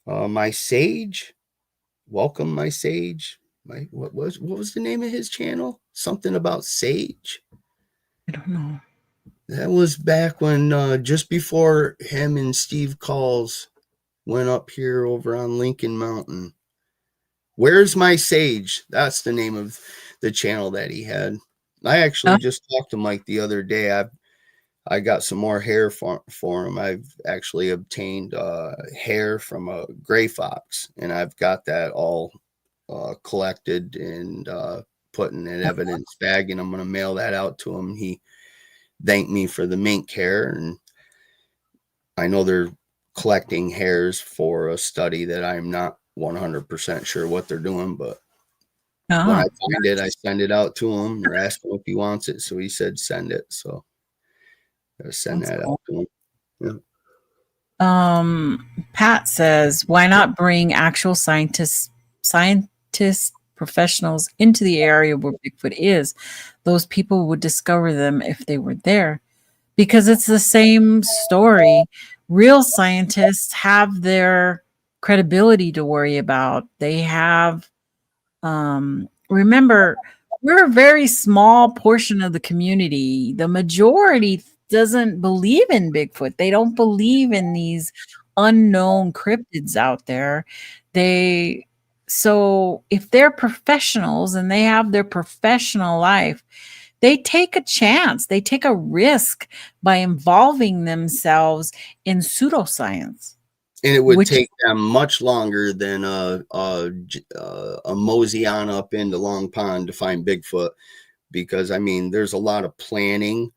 My Sage? Welcome My Sage. What was the name of his channel? Something about sage? I don't know. That was back when just before him and Steve Calls went up here over on Lincoln Mountain. Where's My Sage? That's the name of the channel that he had. I actually just talked to Mike the other day. I got some more hair for him. I've actually obtained hair from a gray fox, and I've got that all collected and put in an evidence bag, and I'm going to mail that out to him. He thanked me for the mink hair, and I know they're collecting hairs for a study that I'm not 100% sure what they're doing, but when I find it, I send it out to him or ask him if he wants it. So he said send it. So I send that out to him. Yeah. Pat says, why not bring actual scientists, professionals into the area where Bigfoot is? Those people would discover them if they were there. Because it's the same story. Real scientists have their credibility to worry about. They have, remember, we're a very small portion of the community. The majority doesn't believe in Bigfoot. They don't believe in these unknown cryptids out there. So if they're professionals and they have their professional life, they take a chance. They take a risk by involving themselves in pseudoscience. And it would take them much longer than a mosey on up into Long Pond to find Bigfoot, because I mean, there's a lot of planning.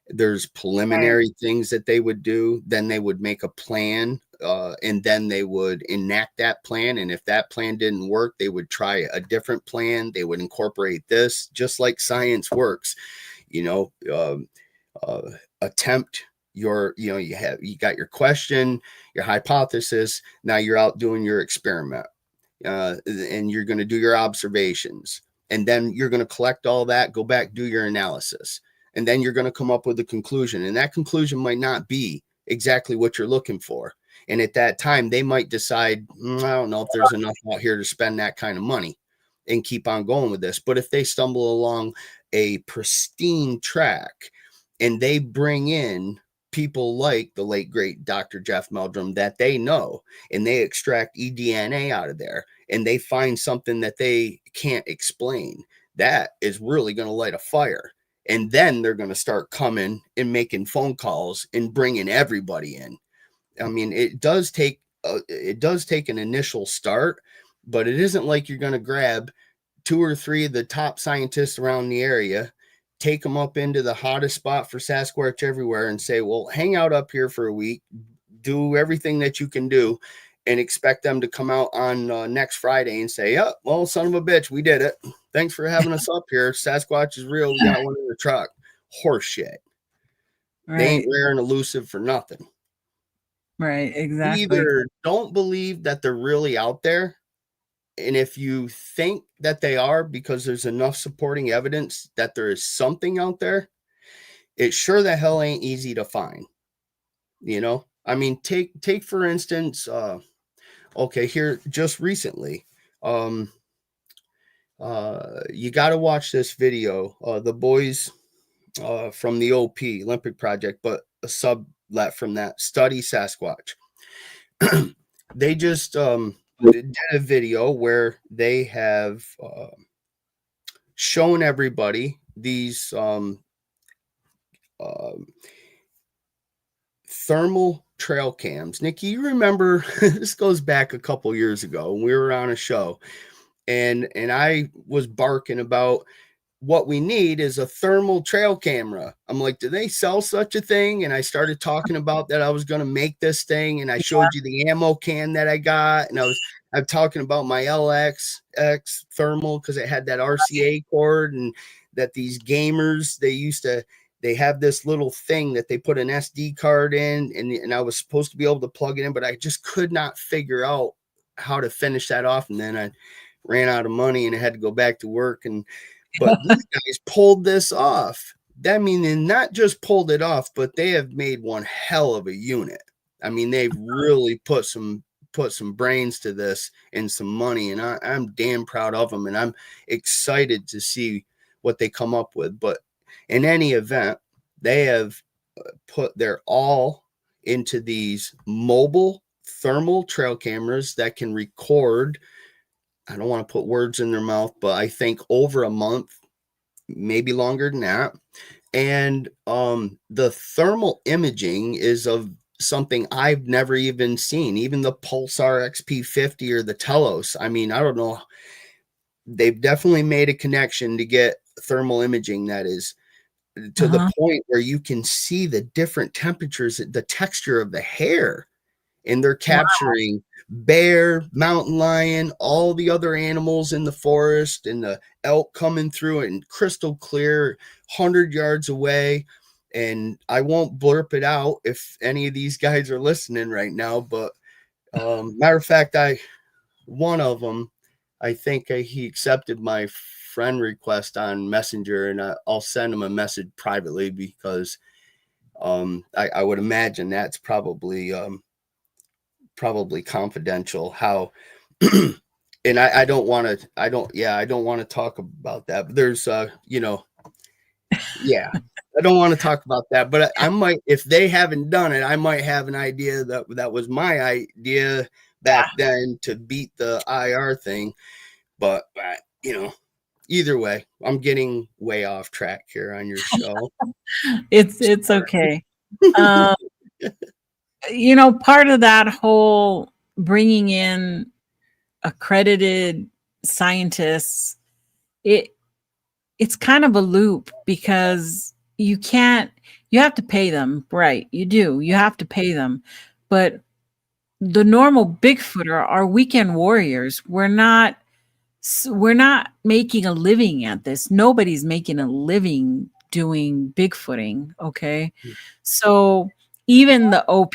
There's preliminary things that they would do. Then they would make a plan, and then they would enact that plan. And if that plan didn't work, they would try a different plan. They would incorporate this, just like science works. Attempt you got your question, your hypothesis. Now you're out doing your experiment, and you're going to do your observations, and then you're going to collect all that, go back, do your analysis, and then you're going to come up with a conclusion. And that conclusion might not be exactly what you're looking for. And at that time, they might decide, I don't know if there's enough out here to spend that kind of money, and keep on going with this. But if they stumble along a pristine track and they bring in people like the late, great Dr. Jeff Meldrum that they know, and they extract eDNA out of there, and they find something that they can't explain, that is really going to light a fire. And then they're going to start coming and making phone calls and bringing everybody in. I mean, it does take an initial start, but it isn't like you're going to grab 2 or 3 of the top scientists around the area, take them up into the hottest spot for Sasquatch everywhere, and say, well, hang out up here for a week, do everything that you can do, and expect them to come out on next Friday and say, oh, well, son of a bitch, we did it. Thanks for having us up here. Sasquatch is real. We got one in the truck. Horse shit. Right. They ain't rare and elusive for nothing. Right, exactly. Either don't believe that they're really out there, and if you think that they are because there's enough supporting evidence that there is something out there, it sure the hell ain't easy to find. I mean, take for instance, here just recently, you got to watch this video. The boys from the OP Olympic Project, but a sublet from that, Study Sasquatch. They just did a video where they have shown everybody these thermal trail cams. Nikki, you remember this goes back a couple years ago when we were on a show, and I was barking about what we need is a thermal trail camera. I'm like, do they sell such a thing? And I started talking about that I was going to make this thing, and I showed you the ammo can that I got, and I'm talking about my LX thermal because it had that RCA cord, and that these gamers, they have this little thing that they put an SD card in, and I was supposed to be able to plug it in, but I just could not figure out how to finish that off. And then I ran out of money and I had to go back to work. But these guys pulled this off. That means they not just pulled it off, but they have made one hell of a unit. I mean, they've really put some brains to this and some money, and I'm damn proud of them, and I'm excited to see what they come up with. But in any event, they have put their all into these mobile thermal trail cameras that can record, I don't want to put words in their mouth, but I think over a month, maybe longer than that. And the thermal imaging is of something I've never even seen, even the Pulsar XP50 or the Telos. I mean, I don't know. They've definitely made a connection to get thermal imaging that is to the point where you can see the different temperatures, the texture of the hair, and they're capturing bear, mountain lion, all the other animals in the forest, and the elk coming through it and crystal clear 100 yards away. And I won't blurp it out if any of these guys are listening right now, but matter of fact, one of them, I think he accepted my friend request on Messenger, and I'll send him a message privately, because I would imagine that's probably confidential. How and I don't want to talk about that, but there's I don't want to talk about that, but I might, if they haven't done it, I might have an idea that was my idea back then to beat the IR thing. But either way, I'm getting way off track here on your show. It's okay. Part of that whole bringing in accredited scientists, it's kind of a loop, because you have to pay them, right? You have to pay them. But the normal Bigfooter are weekend warriors. We're not making a living at this. Nobody's making a living doing Bigfooting. Okay. So even the OP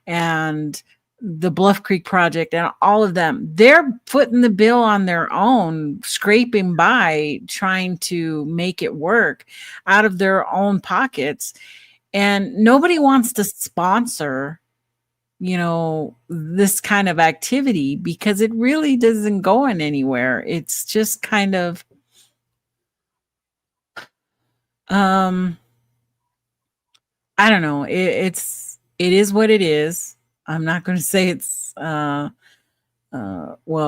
and the Bluff Creek Project and all of them, they're footing the bill on their own, scraping by, trying to make it work out of their own pockets. And nobody wants to sponsor, this kind of activity, because it really doesn't go anywhere. It's just kind of, I don't know. It is what it is. I'm not going to say it's, well,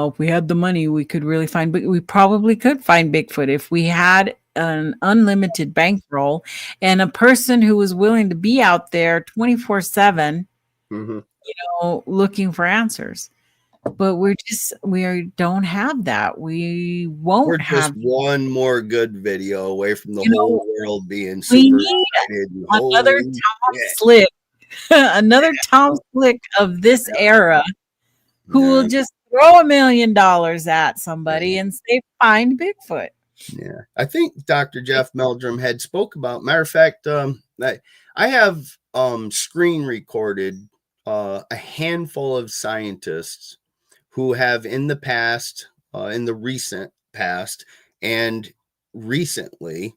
if we had the money, we could really find, but we probably could find Bigfoot if we had an unlimited bankroll and a person who was willing to be out there 24/7, looking for answers. But we don't have that. We won't. We're just one more good video away from the whole world being super excited. Another Tom Slick, another Tom Slick of this era, who will just throw $1 million at somebody and say, "Find Bigfoot." Yeah, I think Dr. Jeff Meldrum had spoke about. Matter of fact, I have screen recorded a handful of scientists who have in the past, in the recent past, and recently,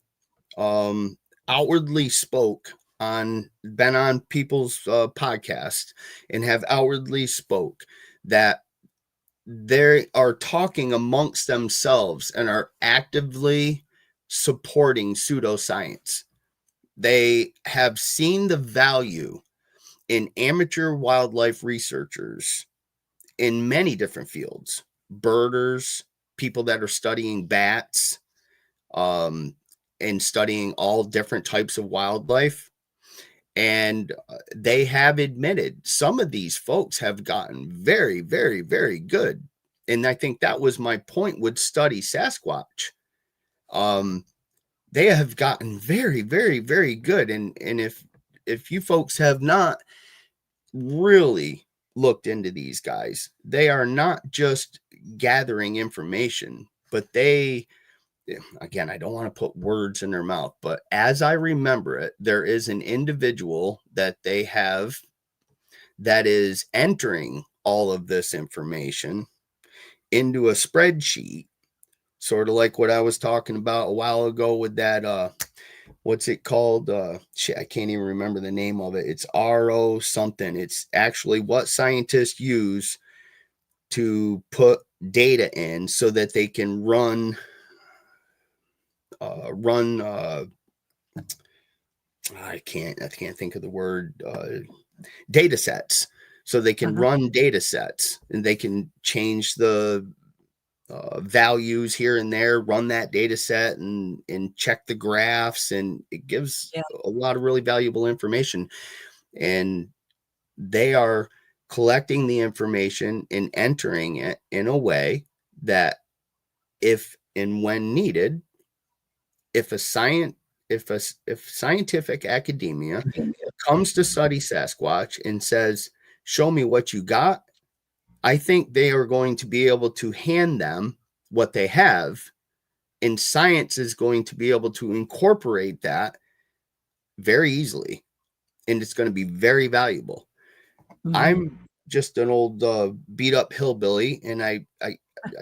outwardly been on people's podcasts, and have outwardly spoke that they are talking amongst themselves and are actively supporting pseudoscience. They have seen the value in amateur wildlife researchers in many different fields, birders, people that are studying bats, and studying all different types of wildlife. And they have admitted some of these folks have gotten very, very, very good. And I think that was my point with Study Sasquatch. They have gotten very, very, very good. And if you folks have not really looked into these guys, they are not just gathering information, but again, I don't want to put words in their mouth, but as I remember it, there is an individual that they have that is entering all of this information into a spreadsheet, sort of like what I was talking about a while ago with that, what's it called? I can't even remember the name of it. It's RO something. It's actually what scientists use to put data in so that they can run I can't think of the word, data sets. So they can run data sets, and they can change the values here and there, run that data set and check the graphs, and it gives a lot of really valuable information. And they are collecting the information and entering it in a way that if and when needed, if a if scientific academia comes to study Sasquatch and says, show me what you got, I think they are going to be able to hand them what they have, and science is going to be able to incorporate that very easily, and it's going to be very valuable. Mhm. I'm just an old beat up hillbilly, and I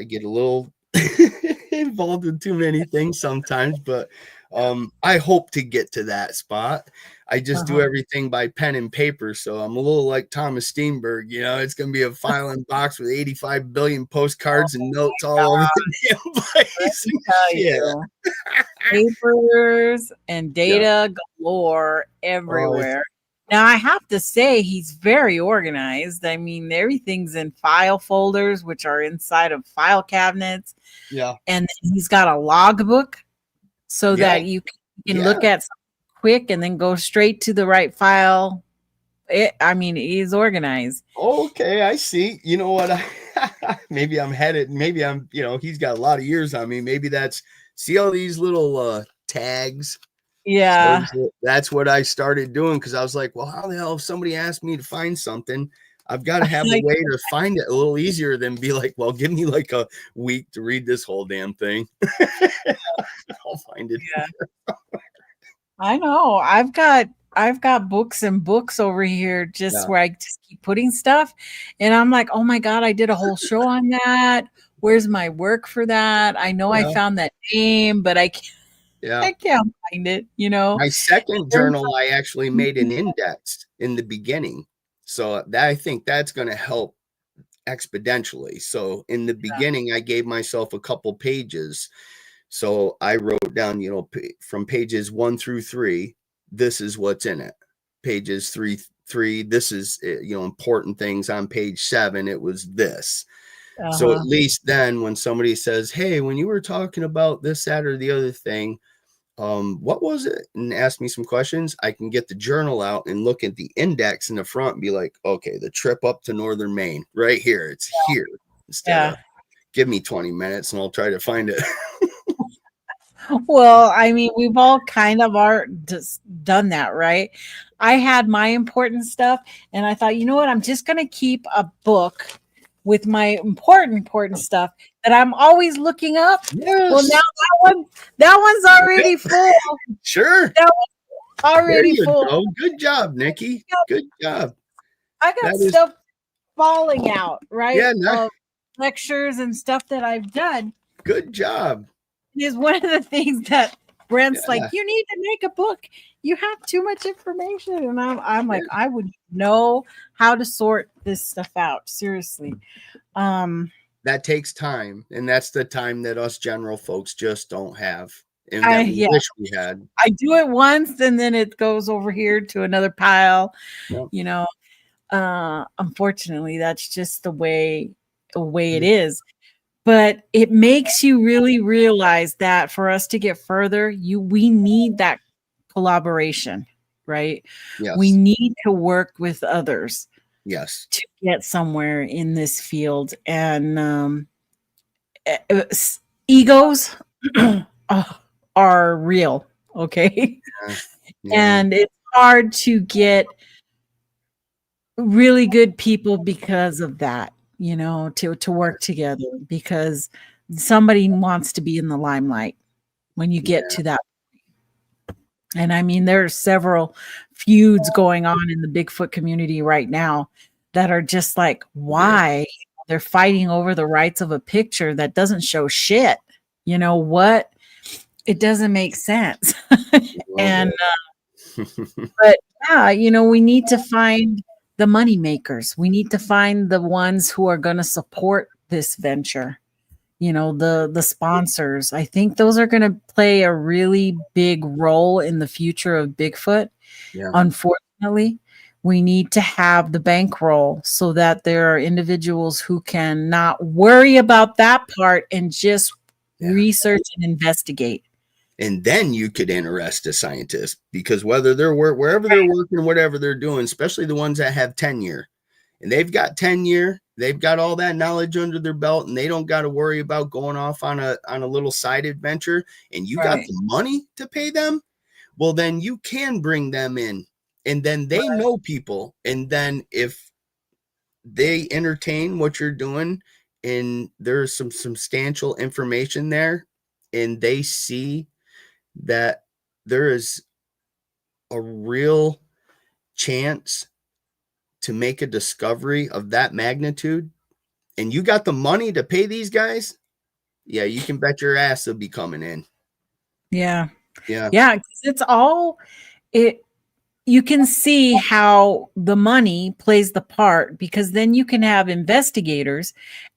get a little involved in too many things sometimes, but I hope to get to that spot. I just do everything by pen and paper, so I'm a little like Thomas Steenberg. You know, it's going to be a filing box with 85 billion postcards and notes all over the damn place. You. Papers and data galore everywhere. Now, I have to say, he's very organized. I mean, everything's in file folders, which are inside of file cabinets. Yeah. And he's got a logbook so that you can look at something quick and then go straight to the right file. He's organized. Okay, I see. You know what? Maybe I'm headed. Maybe I'm, he's got a lot of years on me. Maybe see all these little tags. Yeah. So that's what I started doing, because I was like, well, how the hell, if somebody asked me to find something, I've got to have a way to find it a little easier than be like, well, give me like a week to read this whole damn thing. I'll find it. Yeah. I know. I've got books and books over here where I just keep putting stuff. And I'm like, oh my God, I did a whole show on that. Where's my work for that? I know I found that name, but I can't. I can't find it, My second journal, I actually made an index in the beginning. So I think that's going to help exponentially. So in the beginning, I gave myself a couple pages. So I wrote down, from pages 1 through 3, this is what's in it. Pages 3, this is, important things. On page 7, it was this. So at least then when somebody says, hey, when you were talking about this, that, or the other thing, what was it? And ask me some questions. I can get the journal out and look at the index in the front and be like, okay, the trip up to northern Maine, right here. It's here. Instead of give me 20 minutes and I'll try to find it. Well, we've all kind of just done that, right? I had my important stuff and I thought, you know what? I'm just going to keep a book with my important stuff that I'm always looking up. Yes. Well, now that one's already full. Sure. That one's already full. Go. Good job, Nikki. Good job. I got stuff falling out, right? Yeah. Lectures and stuff that I've done. Good job. Is one of the things that Brent's like, you need to make a book. You have too much information. And I'm like, I would know how to sort this stuff out. Seriously. That takes time. And that's the time that us general folks just don't have. And that we wish we had. I do it once and then it goes over here to another pile. Yep. Unfortunately, that's just the way it is. But it makes you really realize that for us to get further, we need that collaboration, right? Yes. We need to work with others. Yes. To get somewhere in this field. And egos are real, okay? Yeah. And it's hard to get really good people because of that. To work together, because somebody wants to be in the limelight when you get to that point. And there are several feuds going on in the Bigfoot community right now that are just like, why? They're fighting over the rights of a picture that doesn't show shit. You know what? It doesn't make sense. And but we need to find the money makers. We need to find the ones who are going to support this venture. The sponsors. I think those are going to play a really big role in the future of Bigfoot. Yeah. Unfortunately, we need to have the bankroll so that there are individuals who can not worry about that part and just research and investigate. And then you could interest a scientist, because whether they're wherever they're working, whatever they're doing, especially the ones that have tenure, and they've got tenure, they've got all that knowledge under their belt, and they don't got to worry about going off on a little side adventure, and you got the money to pay them, well, then you can bring them in, and then they know people. And then if they entertain what you're doing and there's some substantial information there, and they see that there is a real chance to make a discovery of that magnitude, and you got the money to pay these guys, yeah, you can bet your ass they'll be coming in. Yeah. Yeah. Yeah. 'Cause it's all it. You can see how the money plays the part, because then you can have investigators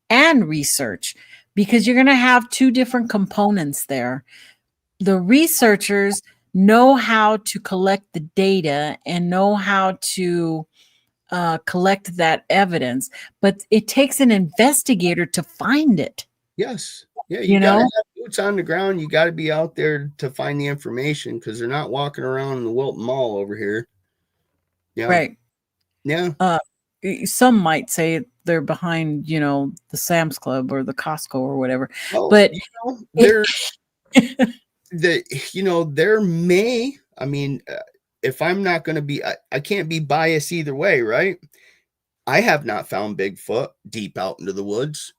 and research, because you're going to have two different components there. The researchers know how to collect the data and know how to collect that evidence, but it takes an investigator to find it. Yes. Yeah, You you got to know? have boots on the ground. You got to be out there to find the information, because they're not walking around in the Wilton Mall over here. Yeah. Right. Yeah. Some might say they're behind, the Sam's Club or the Costco or whatever. Well, But there may, I mean, if I'm not going to be, I can't be biased either way, right? I have not found Bigfoot deep out into the woods.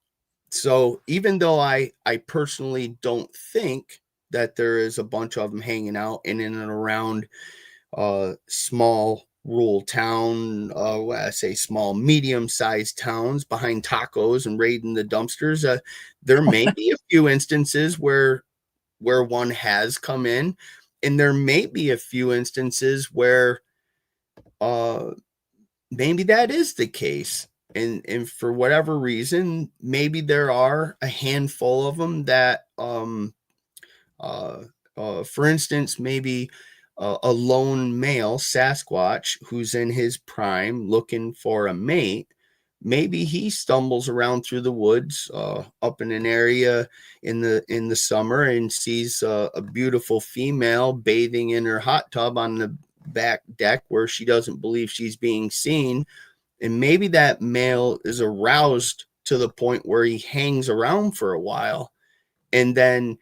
So even though I personally don't think that there is a bunch of them hanging out in and around small rural town, I say small, medium-sized towns behind tacos and raiding the dumpsters, there may be a few instances where one has come in, and there may be a few instances where maybe that is the case. And for whatever reason, maybe there are a handful of them that, for instance, maybe a lone male Sasquatch who's in his prime looking for a mate. Maybe he stumbles around through the woods up in an area in the summer and sees a beautiful female bathing in her hot tub on the back deck where she doesn't believe she's being seen. And maybe that male is aroused to the point where he hangs around for a while, and then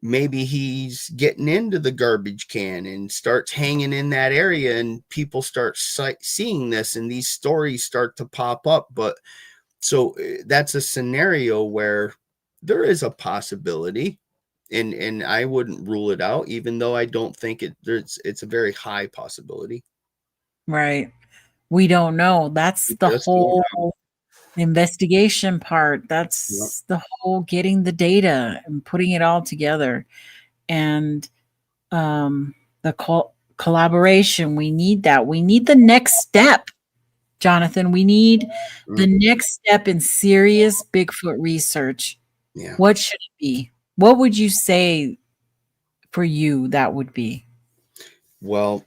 maybe he's getting into the garbage can and starts hanging in that area, and people start seeing this, and these stories start to pop up. But so that's a scenario where there is a possibility, and I wouldn't rule it out, even though I don't think it's a very high possibility. Right. We don't know. That's the whole investigation part. That's the whole getting the data and putting it all together. And the collaboration, we need that. We need the next step, Jonathan. We need the next step in serious Bigfoot research. Yeah. What should it be? What would you say for you that would be? Well,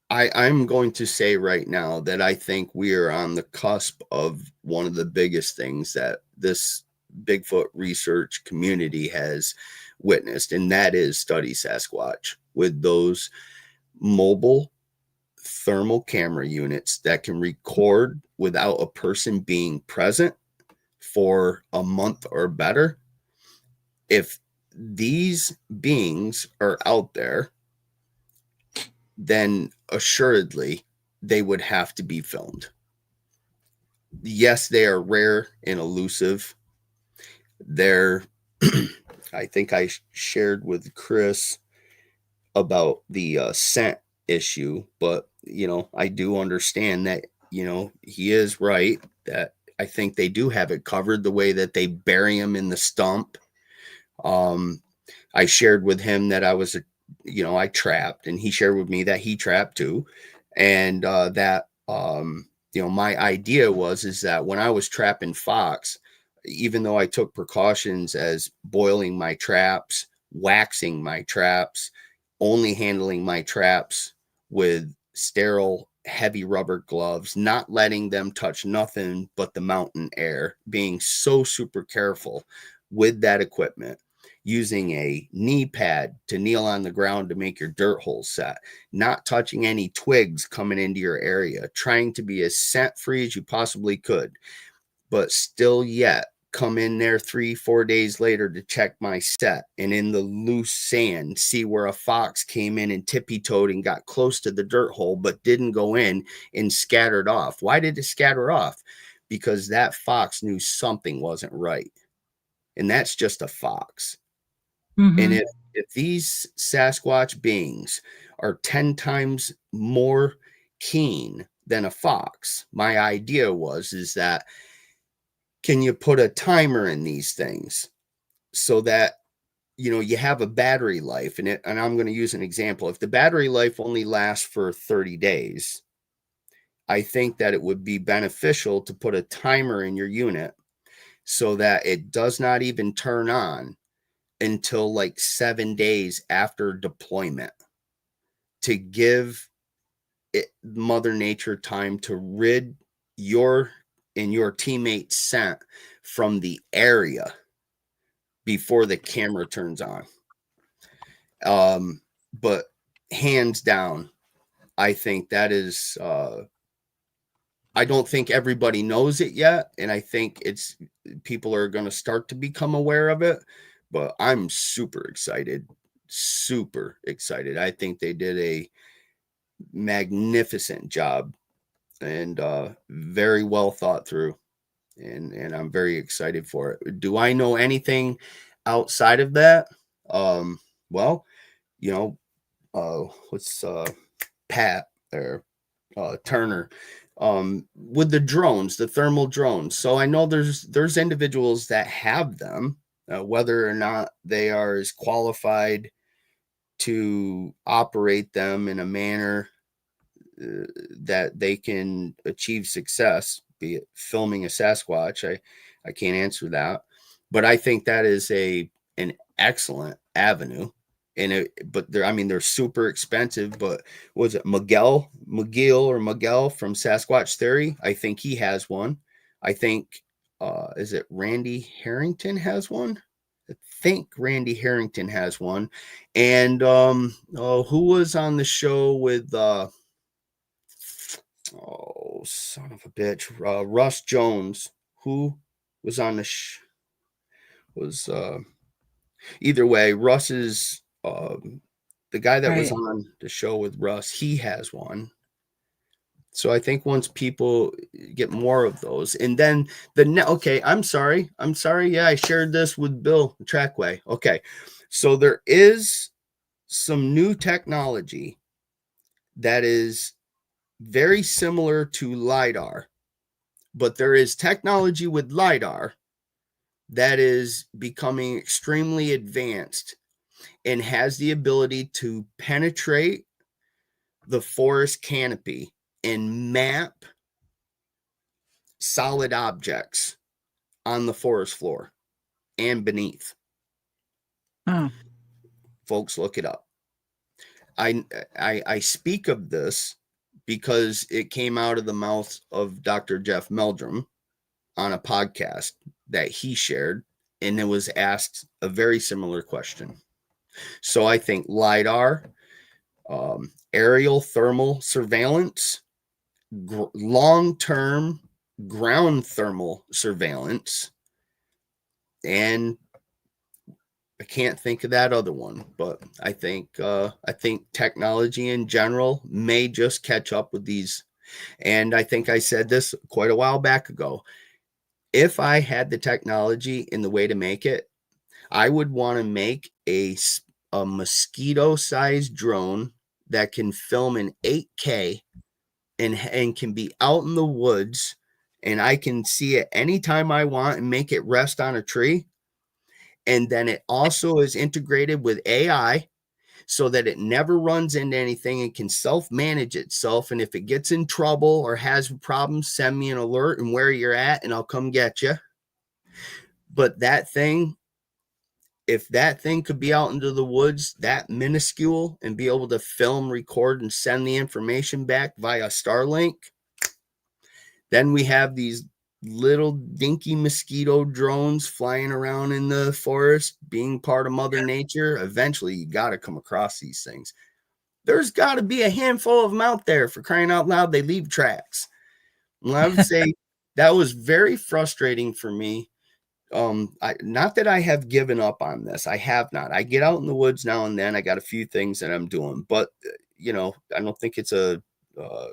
I'm going to say right now that I think we are on the cusp of one of the biggest things that this Bigfoot research community has witnessed, and that is Study Sasquatch, with those mobile thermal camera units that can record without a person being present for a month or better. If these beings are out there, then assuredly they would have to be filmed. Yes, they are rare and elusive. They're, I think I shared with Chris about the scent issue, but, I do understand that, he is right that I think they do have it covered, the way that they bury them in the stump. I shared with him that I was I trapped, and he shared with me that he trapped too. And that, my idea is that when I was trapping fox, even though I took precautions as boiling my traps, waxing my traps, only handling my traps with sterile heavy rubber gloves, not letting them touch nothing but the mountain air, being so super careful with that equipment, using a knee pad to kneel on the ground to make your dirt holes set, not touching any twigs coming into your area, trying to be as scent free as you possibly could, but still yet come in there 3-4 days later to check my set, and in the loose sand see where a fox came in and tippy-toed and got close to the dirt hole but didn't go in and scattered off. Why did it scatter off? Because that fox knew something wasn't right, and that's just a fox. And if these Sasquatch beings are 10 times more keen than a fox, my idea is that, can you put a timer in these things so that, you know, you have a battery life? And I'm going to use an example. If the battery life only lasts for 30 days, I think that it would be beneficial to put a timer in your unit so that it does not even turn on until like 7 days after deployment, to give Mother Nature time to rid your teammates' scent from the area before the camera turns on. But hands down, I think that is, I don't think everybody knows it yet. And I think people are going to start to become aware of it, but I'm super excited. I think they did a magnificent job, and very well thought through, and I'm very excited for it. Do I know anything outside of that? Well, you know, what's Pat or Turner with the drones, the thermal drones. So I know there's individuals that have them, whether or not they are as qualified to operate them in a manner that they can achieve success, be it filming a Sasquatch. I can't answer that, but I think that is an excellent avenue. But they're super expensive. But was it McGill from Sasquatch Theory? I think he has one. I think is it Randy Harrington has one? I think Randy Harrington has one. And who was on the show with son of a bitch, Russ Jones, who was on the either way, Russ is the guy that was on the show with Russ. He has one. So I think once people get more of those, and then okay, I'm sorry. Yeah, I shared this with Bill Trackway. Okay, so there is some new technology that is very similar to LiDAR, but there is technology with LiDAR that is becoming extremely advanced and has the ability to penetrate the forest canopy and map solid objects on the forest floor and beneath. Oh. Folks, look it up. I speak of this because it came out of the mouth of Dr. Jeff Meldrum on a podcast that he shared, and it was asked a very similar question. So I think LiDAR, aerial thermal surveillance, long-term ground thermal surveillance, and I can't think of that other one, but I think technology in general may just catch up with these. And I think I said this quite a while back ago. If I had the technology in the way to make it, I would want to make a mosquito-sized drone that can film in 8K and can be out in the woods, and I can see it anytime I want and make it rest on a tree. And then it also is integrated with AI so that it never runs into anything and can self-manage itself. And if it gets in trouble or has problems, send me an alert and where you're at, and I'll come get you. But that thing, if that thing could be out into the woods, that minuscule, and be able to film, record, and send the information back via Starlink, then we have these little dinky mosquito drones flying around in the forest, being part of Mother Nature. Eventually, you got to come across these things. There's got to be a handful of them out there, for crying out loud. They leave tracks. And I would say that was very frustrating for me not that I have given up on this. I have not. I get out in the woods now and then. I got a few things that I'm doing, but I don't think it's a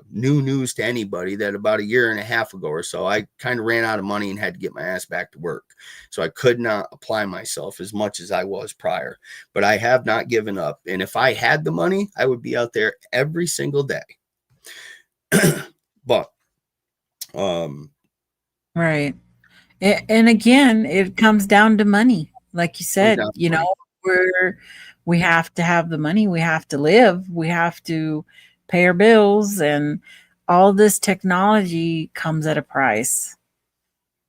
new news to anybody that about a year and a half ago or so, I kind of ran out of money and had to get my ass back to work. So I could not apply myself as much as I was prior, but I have not given up. And if I had the money, I would be out there every single day. But, right. And again, it comes down to money. Like you said, we have to have the money. We have to live. We have to pay our bills, and all this technology comes at a price.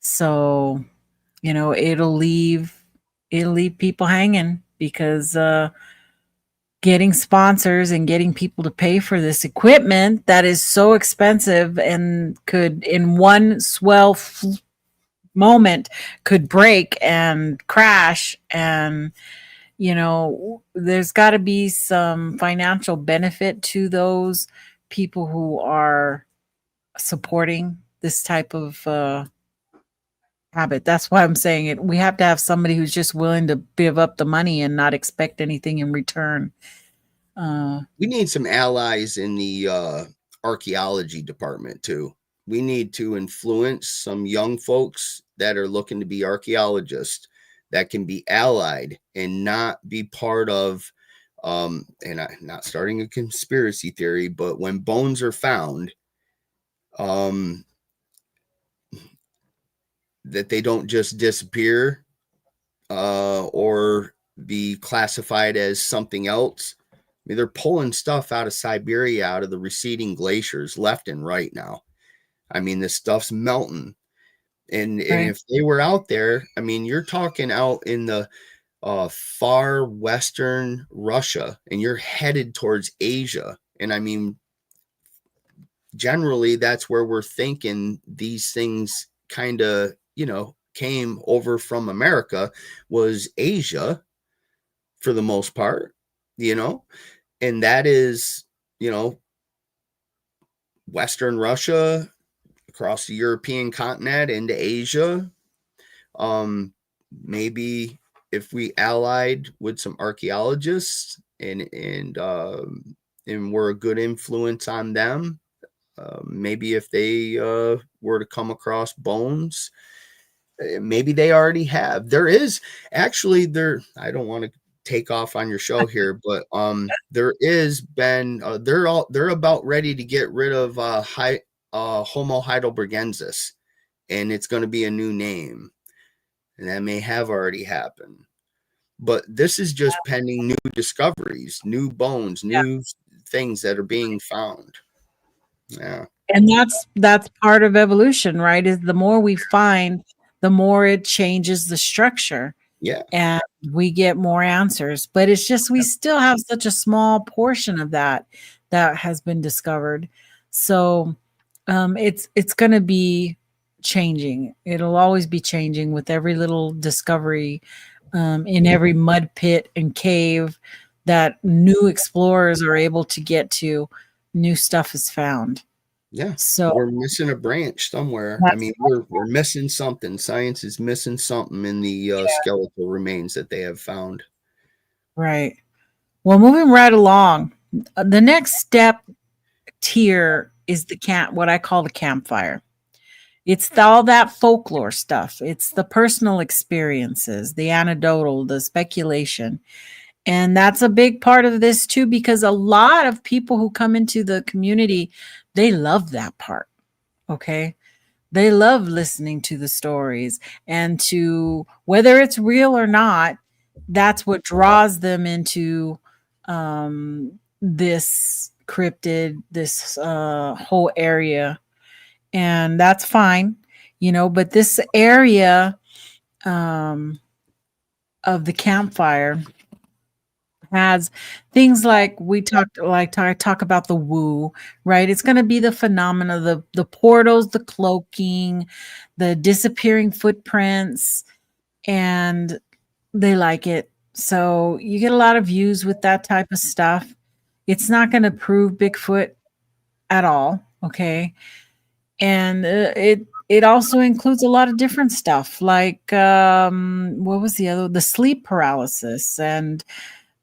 So, it'll leave people hanging, because getting sponsors and getting people to pay for this equipment that is so expensive and could, in one swell moment, could break and crash, and there's got to be some financial benefit to those people who are supporting this type of habit. That's why I'm saying it. We have to have somebody who's just willing to give up the money and not expect anything in return. We need some allies in the archaeology department too. We need to influence some young folks that are looking to be archaeologists that can be allied and not be part of, and I'm not starting a conspiracy theory, but when bones are found, that they don't just disappear or be classified as something else. I mean, they're pulling stuff out of Siberia, out of the receding glaciers left and right now. I mean, this stuff's melting. And if they were out there, I mean, you're talking out in the far western Russia, and you're headed towards Asia. And I mean, generally, that's where we're thinking these things kind of, came over from America, was Asia for the most part, and that is, Western Russia, across the European continent into Asia. Maybe if we allied with some archaeologists and were a good influence on them, maybe if they were to come across bones, maybe they already have. There is actually I don't want to take off on your show here, but there is been they're about ready to get rid of Homo heidelbergensis, and it's going to be a new name, and that may have already happened. But this is just pending new discoveries, new bones, new things that are being found. Yeah. And that's part of evolution, right? Is the more we find, the more it changes the structure. Yeah. And we get more answers. But it's just, we still have such a small portion of that has been discovered. So it's going to be changing. It'll always be changing with every little discovery, in every mud pit and cave that new explorers are able to get to. New stuff is found. Yeah. So we're missing a branch somewhere. I mean, we're missing something. Science is missing something in the skeletal remains that they have found. Right. Well, moving right along, the next step tier is what I call the campfire. It's all that folklore stuff. It's the personal experiences, the anecdotal, the speculation. And that's a big part of this too, because a lot of people who come into the community, they love that part. Okay. They love listening to the stories, and to, whether it's real or not, that's what draws them into this cryptid, this whole area. And that's fine, but this area of the campfire has things like I talk about the woo, right? It's going to be the phenomena, the portals, the cloaking, the disappearing footprints, and they like it. So you get a lot of views with that type of stuff. It's not going to prove Bigfoot at all, okay? And it also includes a lot of different stuff, like what was the sleep paralysis and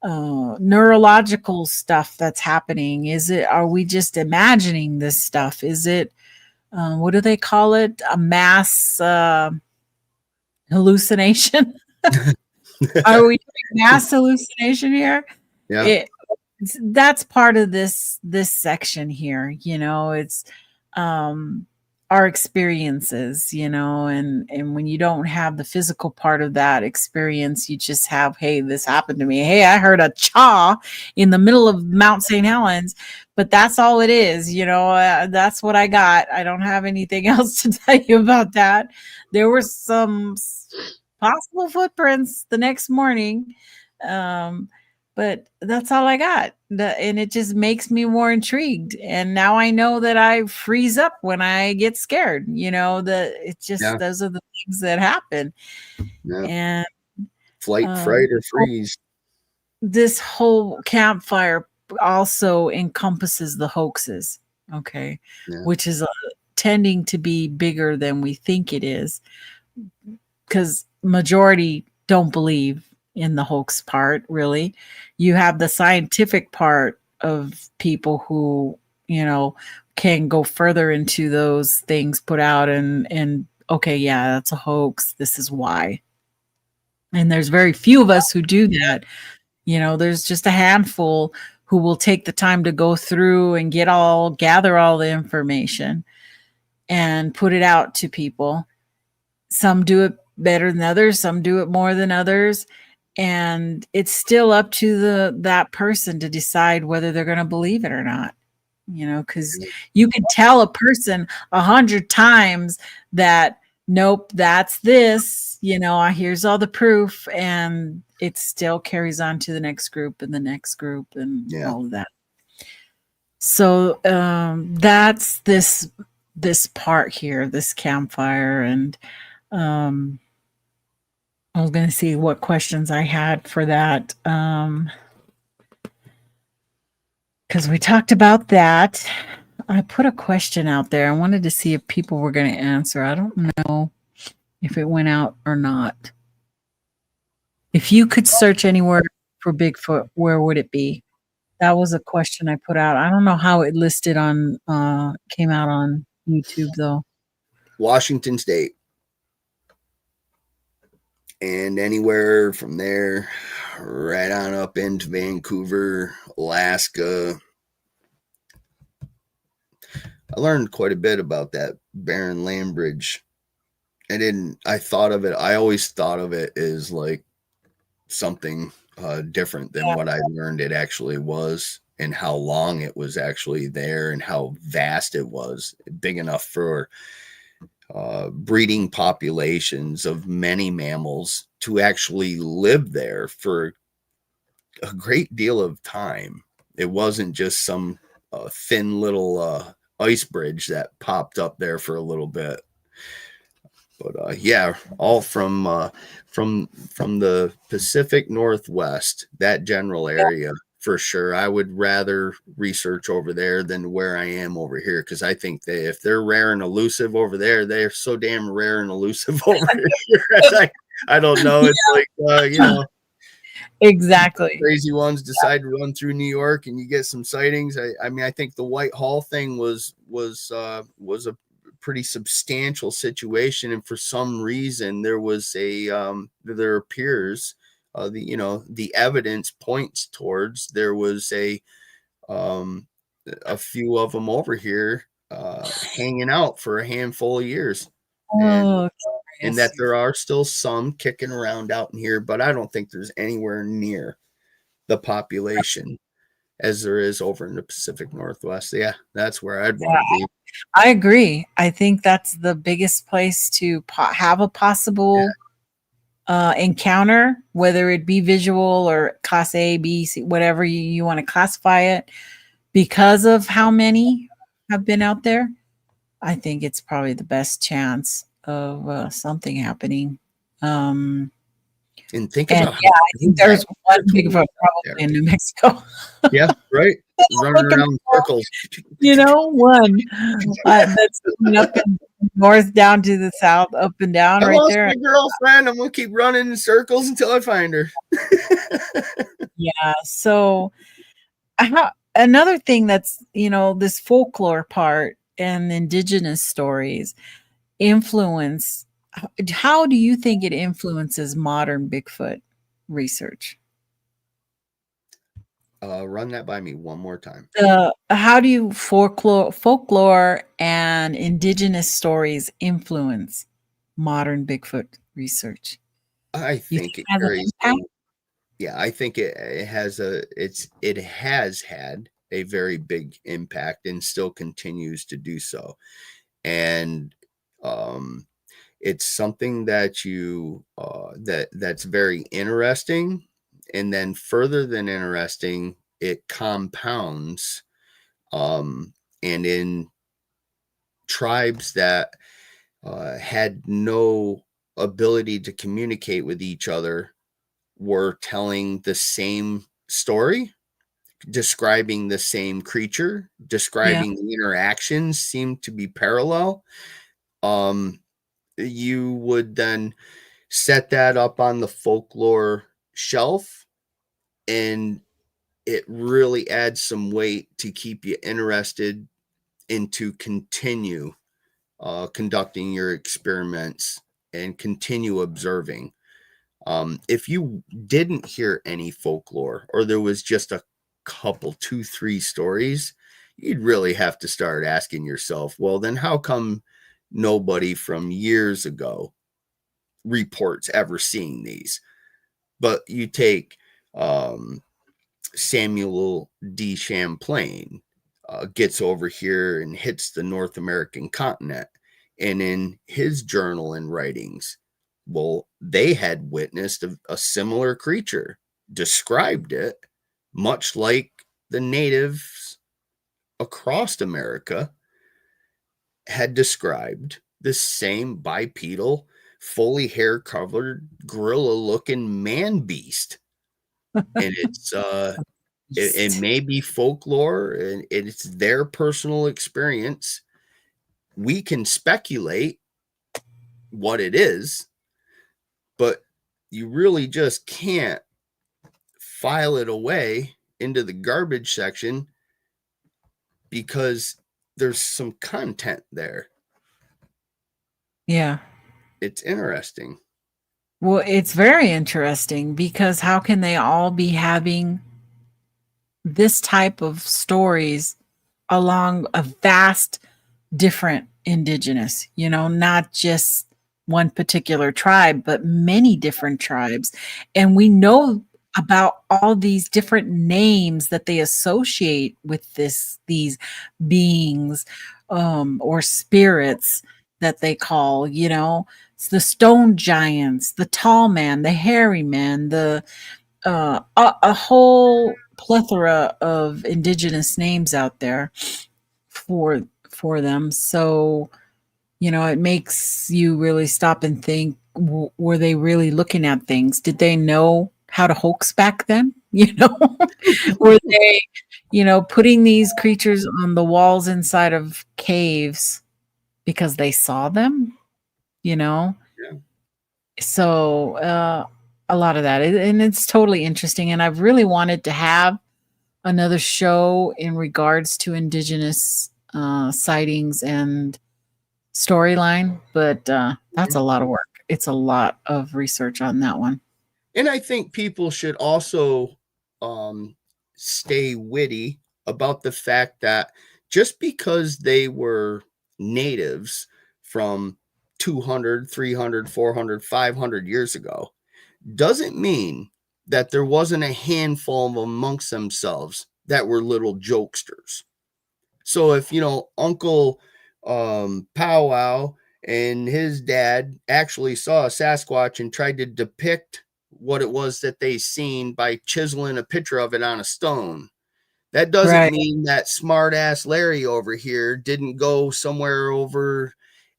neurological stuff that's happening. Are we just imagining this stuff? Is it what do they call it? A mass hallucination? Are we doing mass hallucination here? Yeah. That's part of this section here. It's our experiences, and when you don't have the physical part of that experience, you just have, hey, this happened to me. Hey, I heard a chaw in the middle of Mount St. Helens, but that's all it is. That's what I got. I don't have anything else to tell you about that. There were some possible footprints the next morning. But that's all I got. And it just makes me more intrigued. And now I know that I freeze up when I get scared. Those are the things that happen. Yeah. And flight, fright, or freeze. This whole campfire also encompasses the hoaxes. Okay. Yeah. Which is tending to be bigger than we think it is. Because majority don't believe in the hoax part, really. You have the scientific part of people who, can go further into those things put out and okay, yeah, that's a hoax. This is why. And there's very few of us who do that. There's just a handful who will take the time to go through and gather all the information and put it out to people. Some do it better than others. Some do it more than others. And it's still up to that person to decide whether they're going to believe it or not, because you can tell a person 100 times that, nope, that's this, here's all the proof, and it still carries on to the next group and the next group and all of that. So that's this part here, this campfire. And I was going to see what questions I had for that. Because we talked about that. I put a question out there. I wanted to see if people were going to answer. I don't know if it went out or not. If you could search anywhere for Bigfoot, where would it be? That was a question I put out. I don't know how it listed came out on YouTube, though. Washington State. And anywhere from there, right on up into Vancouver, Alaska. I learned quite a bit about that barren land bridge. I always thought of it as like something different than what I learned it actually was, and how long it was actually there and how vast it was, big enough for breeding populations of many mammals to actually live there for a great deal of time. It wasn't just some thin little ice bridge that popped up there for a little bit. But all from the Pacific Northwest, that general area. For sure. I would rather research over there than where I am over here, because I think if they're rare and elusive over there, they're so damn rare and elusive over here. I don't know. It's like, exactly. Crazy ones decide to run through New York and you get some sightings. I think the Whitehall thing was a pretty substantial situation. And for some reason, there was there appears the evidence points towards there was a few of them over here hanging out for a handful of years. And that there are still some kicking around out in here, but I don't think there's anywhere near the population as there is over in the Pacific Northwest. Yeah, that's where I'd want to be. I agree. I think that's the biggest place to have a possible encounter, whether it be visual or class A, B, C, whatever you want to classify it, because of how many have been out there. I think it's probably the best chance of something happening. And think about I think there's one Bigfoot probably in New Mexico. Yeah, right. running Like a- around in circles. one that's coming up and north down to the south, up and down I right lost there. my girlfriend. I'm gonna keep running in circles until I find her. Yeah. So another thing that's, this folklore part and indigenous stories influence. How do you think it influences modern Bigfoot research? Run that by me one more time. How do you folklore and indigenous stories influence modern Bigfoot research? I You think it has an carries. impact? Yeah, I think it has had a very big impact and still continues to do so. And it's something that that's very interesting, and then further than interesting, it compounds. And in tribes that had no ability to communicate with each other were telling the same story, describing the same creature, Yeah. describing the interactions seemed to be parallel. You would then set that up on the folklore shelf, and it really adds some weight to keep you interested and to continue conducting your experiments and continue observing. If you didn't hear any folklore, or there was just a couple, 2, 3 stories, you'd really have to start asking yourself, well, then how come nobody from years ago reports ever seeing these? But you take Samuel D. Champlain, gets over here and hits the North American continent. And in his journal and writings, well, they had witnessed a similar creature, described it, much like the natives across America had described the same bipedal, fully hair covered, gorilla looking man beast. And it may be folklore, and it's their personal experience. We can speculate what it is, but you really just can't file it away into the garbage section because there's some content there. Yeah. It's interesting. Well, it's very interesting because how can they all be having this type of stories along a vast different indigenous, not just one particular tribe, but many different tribes. And we know about all these different names that they associate with these beings, or spirits that they call, it's the stone giants, the tall man, the hairy man, a whole plethora of indigenous names out there for them. So, it makes you really stop and think, were they really looking at things? Did they know how to hoax back then? Were they, putting these creatures on the walls inside of caves because they saw them, Yeah. So, a lot of that, and it's totally interesting. And I've really wanted to have another show in regards to indigenous sightings and storyline, but that's a lot of work. It's a lot of research on that one. And I think people should also stay witty about the fact that just because they were natives from 200, 300, 400, 500 years ago doesn't mean that there wasn't a handful of amongst themselves that were little jokesters. So if, Uncle Powwow and his dad actually saw a Sasquatch and tried to depict what it was that they seen by chiseling a picture of it on a stone, that doesn't Right. mean that smart ass Larry over here didn't go somewhere over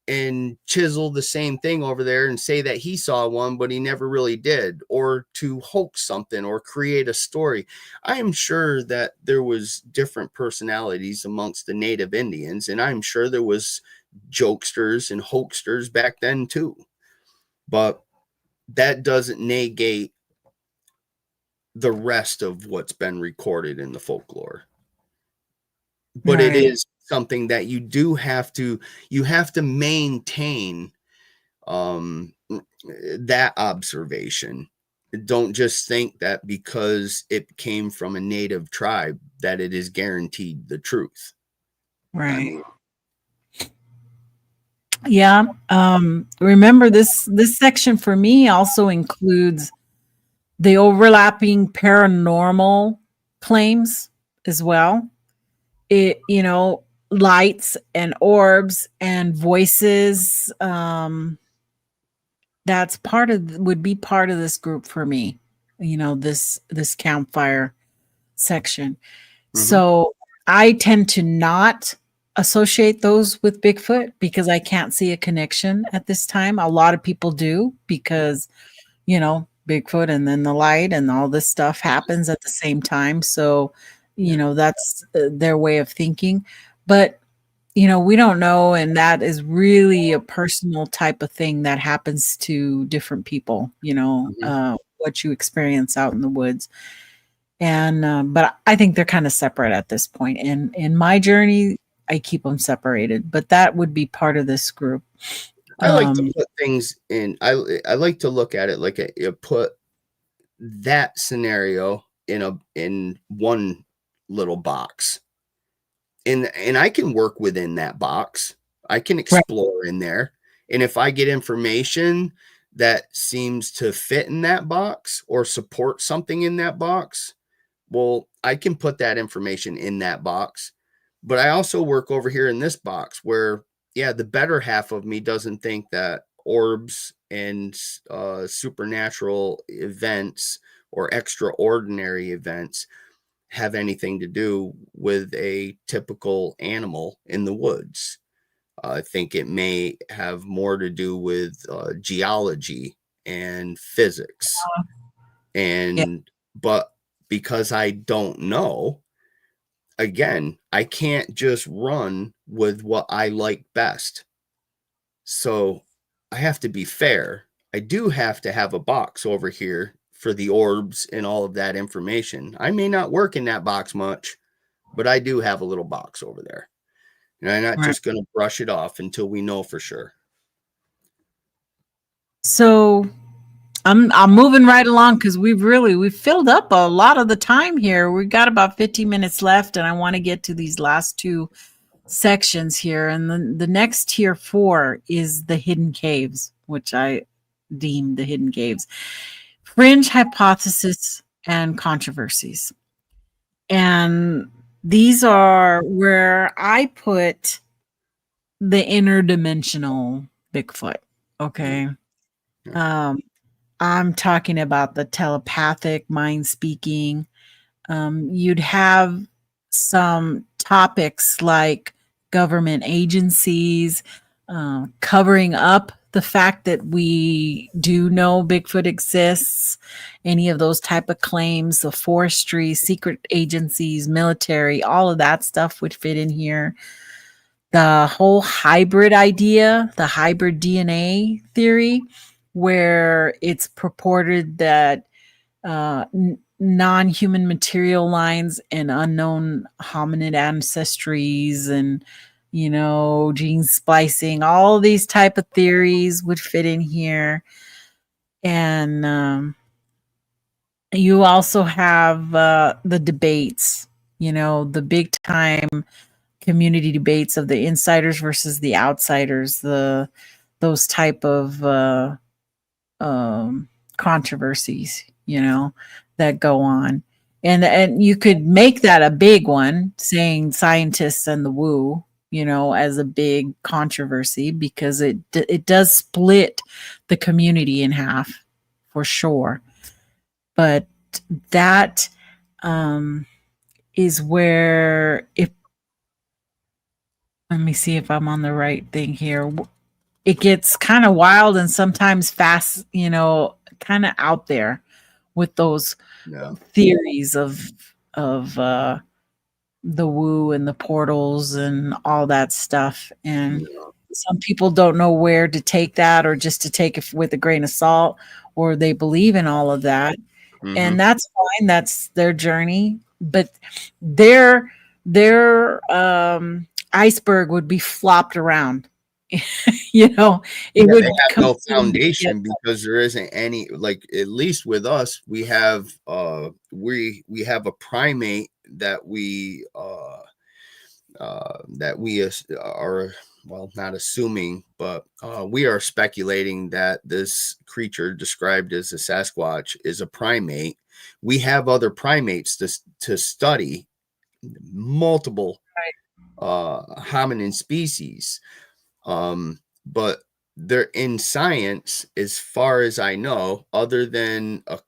and chisel the same thing over there and say that he saw one, but he never really did, or to hoax something or create a story. I am sure that there was different personalities amongst the native Indians, and I'm sure there was jokesters and hoaxsters back then too. But that doesn't negate the rest of what's been recorded in the folklore. But Right. it is something that you have to maintain that observation. Don't just think that because it came from a native tribe that it is guaranteed the truth. Right. I mean, yeah. Remember this section for me also includes the overlapping paranormal claims as well. It, lights and orbs and voices. That's would be part of this group for me. This campfire section. So I tend to not associate those with Bigfoot because I can't see a connection at this time. A lot of people do because, Bigfoot and then the light and all this stuff happens at the same time. So, that's their way of thinking. But, we don't know. And that is really a personal type of thing that happens to different people, what you experience out in the woods. And but I think they're kind of separate at this point. And in my journey, I keep them separated, but that would be part of this group. I like to put things in. I like to look at it like put that scenario in one little box, and I can work within that box. I can explore in there, and if I get information that seems to fit in that box or support something in that box, well, I can put that information in that box. But I also work over here in this box where, the better half of me doesn't think that orbs and supernatural events or extraordinary events have anything to do with a typical animal in the woods. I think it may have more to do with geology and physics. But because I don't know, again, I can't just run with what I like best. So I have to be fair. I do have to have a box over here for the orbs and all of that information. I may not work in that box much, but I do have a little box over there. And I'm not just going to brush it off until we know for sure. So I'm moving right along because we've filled up a lot of the time here. We've got about 15 minutes left, and I want to get to these last two sections here. And then the next tier 4 is the hidden caves, which I deem the hidden caves. Fringe hypothesis and controversies. And these are where I put the interdimensional Bigfoot. Okay. I'm talking about the telepathic mind speaking. You'd have some topics like government agencies covering up the fact that we do know Bigfoot exists, any of those type of claims, the forestry, secret agencies, military, all of that stuff would fit in here. The whole hybrid idea, the hybrid DNA theory, where it's purported that non-human material lines and unknown hominid ancestries and gene splicing, all of these type of theories would fit in here. And you also have the debates, the big time community debates of the insiders versus the outsiders, those type of controversies, that go on. And you could make that a big one, saying scientists and the woo, as a big controversy, because it does split the community in half for sure. But that is where, let me see if I'm on the right thing here. it gets kind of wild and sometimes fast, kind of out there with those theories of the woo and the portals and all that stuff. And some people don't know where to take that, or just to take it with a grain of salt, or they believe in all of that. And that's fine. That's their journey. But their iceberg would be flopped around. It would have no foundation, because there isn't any, like, at least with us, we have a primate that we are, well, not assuming, but we are speculating that this creature described as a Sasquatch is a primate. We have other primates to study, multiple hominin species, but they're in science, as far as I know, other than a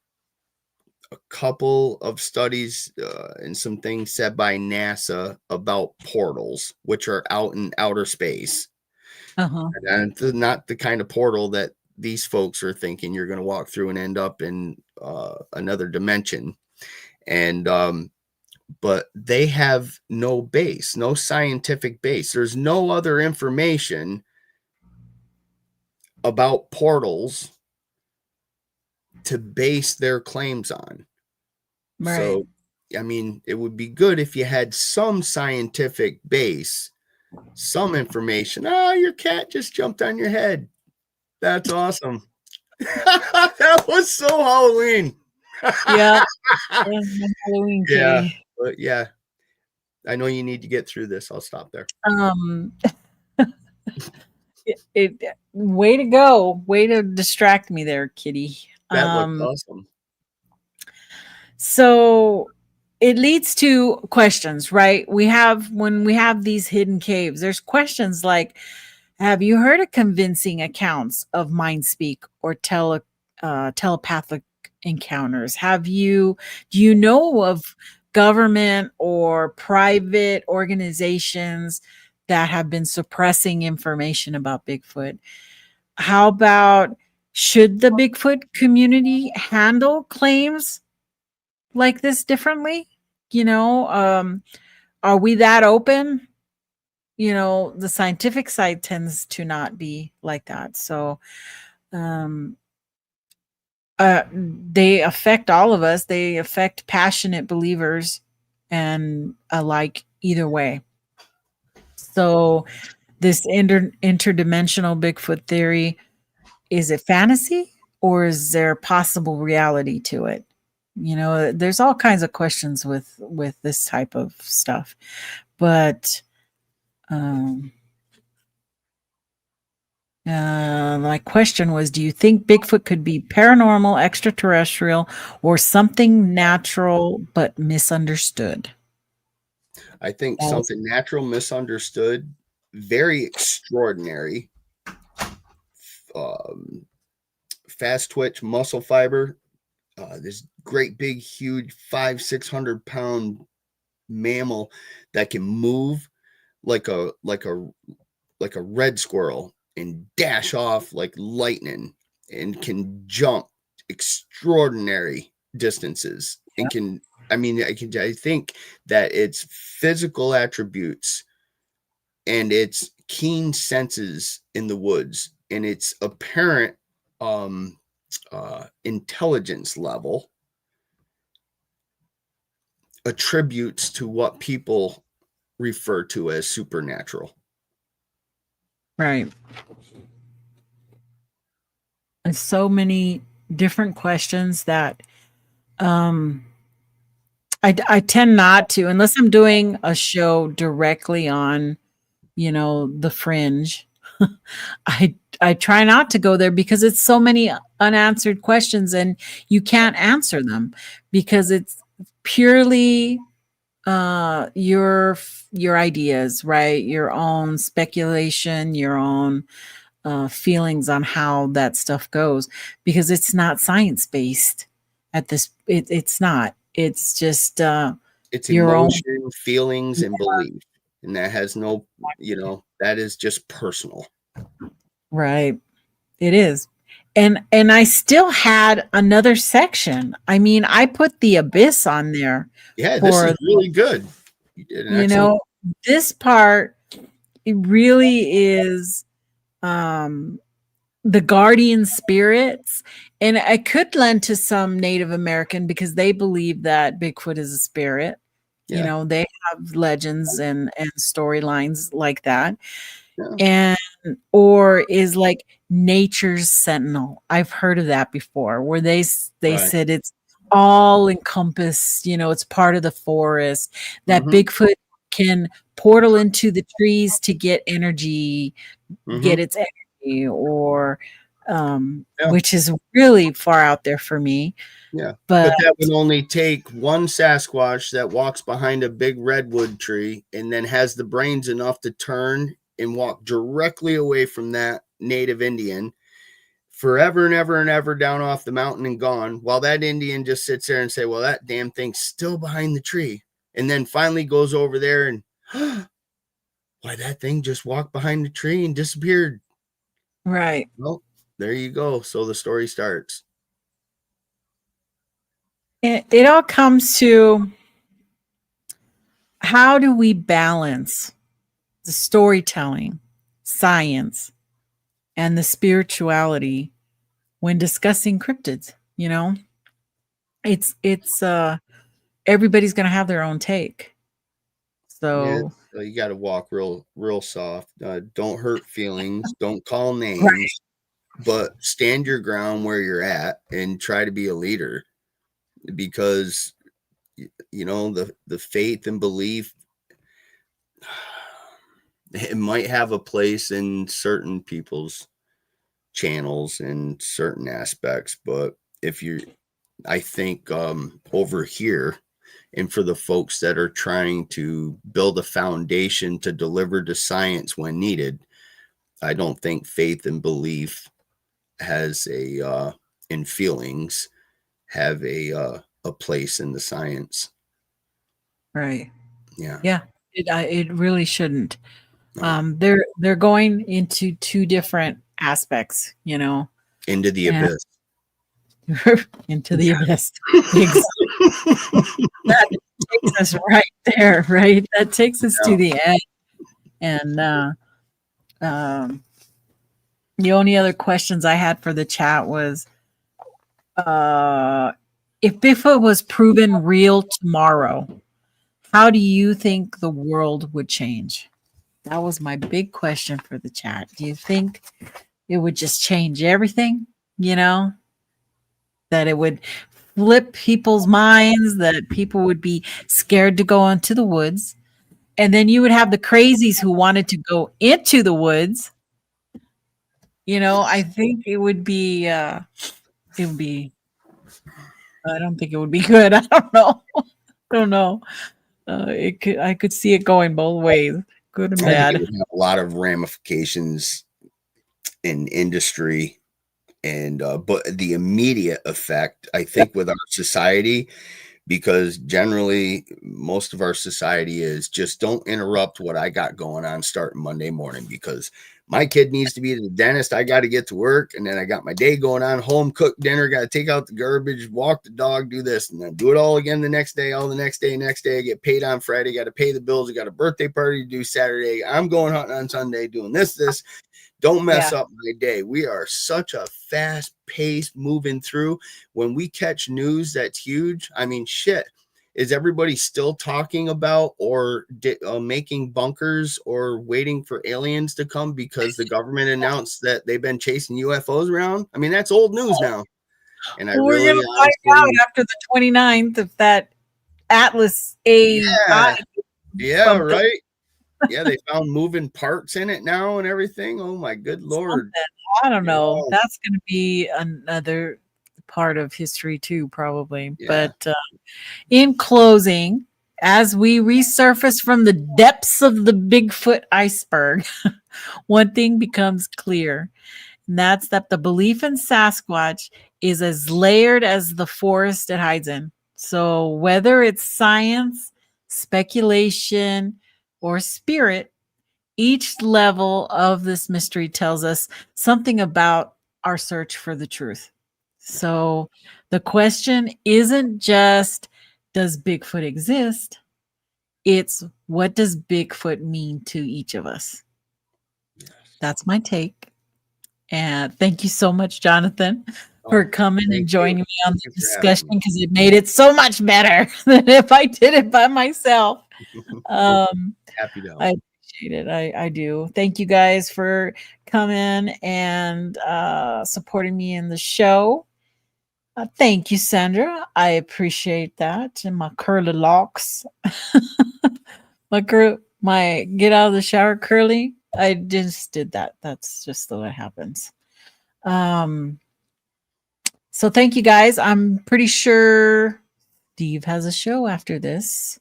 couple of studies and some things said by NASA about portals, which are out in outer space. And it's not the kind of portal that these folks are thinking you're going to walk through and end up in another dimension. And but they have no base, no scientific base. There's no other information about portals to base their claims on. Right. So, I mean, it would be good if you had some scientific base, some information. Oh, your cat just jumped on your head. That's awesome. That was so Halloween. Yeah. Halloween kitty. Yeah. But yeah, I know you need to get through this. I'll stop there. Way to go. Way to distract me there, kitty. That looked awesome. So it leads to questions, right? When we have these hidden caves, there's questions like, have you heard of convincing accounts of mind speak or telepathic encounters? Do you know of government or private organizations that have been suppressing information about Bigfoot? How about, should the Bigfoot community handle claims like this differently? Are we that open? The scientific side tends to not be like that. So they affect all of us. They affect passionate believers and alike either way. So this interdimensional Bigfoot theory, is it fantasy or is there possible reality to it? There's all kinds of questions with this type of stuff. But my question was, do you think Bigfoot could be paranormal, extraterrestrial, or something natural but misunderstood? I think something natural, misunderstood, very extraordinary, fast twitch, muscle fiber, this great big huge 500-600 pound mammal that can move like a red squirrel and dash off like lightning, and can jump extraordinary distances, and I think that its physical attributes and its keen senses in the woods and its apparent intelligence level attributes to what people refer to as supernatural. Right. And so many different questions that I tend not to, unless I'm doing a show directly on, the Fringe. I try not to go there because it's so many unanswered questions and you can't answer them because it's purely your ideas, right? Your own speculation, your own feelings on how that stuff goes, because it's not science based at this. It's not. It's just it's your emotion, own feelings, and belief, and that has no, that is just personal. Right. It is. And I still had another section. I mean, I put the abyss on there. Yeah, this is really good. You did an excellent. This part, it really is the guardian spirits. And I could lend to some Native American because they believe that Bigfoot is a spirit. Yeah. They have legends and storylines like that. Yeah. And or is like nature's sentinel. I've heard of that before, where they said it's all encompassed, it's part of the forest, that Bigfoot can portal into the trees to get energy, get its energy, or which is really far out there for me. Yeah, but that would only take one Sasquatch that walks behind a big redwood tree and then has the brains enough to turn and walk directly away from that native Indian forever and ever and ever down off the mountain and gone, while that Indian just sits there and say, well, that damn thing's still behind the tree. And then finally goes over there and why, that thing just walked behind the tree and disappeared. Right. Well, there you go. So the story starts. It all comes to, how do we balance the storytelling, science, and the spirituality when discussing cryptids? It's everybody's going to have their own take. So you got to walk real soft. Don't hurt feelings. Don't call names, but stand your ground where you're at and try to be a leader, because the faith and belief, it might have a place in certain people's channels and certain aspects, but I think over here, and for the folks that are trying to build a foundation to deliver to science when needed, I don't think faith and belief has and feelings have a place in the science. Right. Yeah. Yeah. It really shouldn't. They're going into two different aspects, into the abyss. Into the abyss. That takes us right there, right? That takes us to the end. And the only other questions I had for the chat was, if Bigfoot was proven real tomorrow, how do you think the world would change? That was my big question for the chat. Do you think it would just change everything? That it would flip people's minds, that people would be scared to go into the woods. And then you would have the crazies who wanted to go into the woods. I think it would be, I don't think it would be good. I don't know. I could see it going both ways, good and bad. It would have a lot of ramifications in industry, and but the immediate effect, I think, with our society, because generally most of our society is just, don't interrupt what I got going on starting Monday morning, because my kid needs to be at the dentist. I got to get to work. And then I got my day going on, home, cook dinner, got to take out the garbage, walk the dog, do this, and then do it all again the next day, all the next day. I get paid on Friday, got to pay the bills. I got a birthday party to do Saturday. I'm going hunting on Sunday, doing this. Don't mess up my day. We are such a fast pace moving through. When we catch news that's huge, I mean, shit. Is everybody still talking about or making bunkers or waiting for aliens to come because the government announced that they've been chasing UFOs around? I mean, that's old news now. And we're going to find out after the 29th if that Atlas A. Yeah, right. Yeah, they found moving parts in it now and everything. Oh my good Lord. I don't know. That's going to be another part of history too, probably. But in closing, as we resurface from the depths of the Bigfoot iceberg, one thing becomes clear, and that's that the belief in Sasquatch is as layered as the forest it hides in. So whether it's science, speculation, or spirit, Each level of this mystery tells us something about our search for the truth. So the question isn't just, does Bigfoot exist? It's, what does Bigfoot mean to each of us? That's my take. And thank you so much, Jonathan, for coming and joining me on the discussion, because it made it so much better than if I did it by myself. Happy to help. I appreciate it. I do. Thank you guys for coming and supporting me in the show. Thank you, Sandra. I appreciate that. And my curly locks. my get out of the shower curly. I just did that. That's just the way it happens. So thank you guys. I'm pretty sure Steve has a show after this.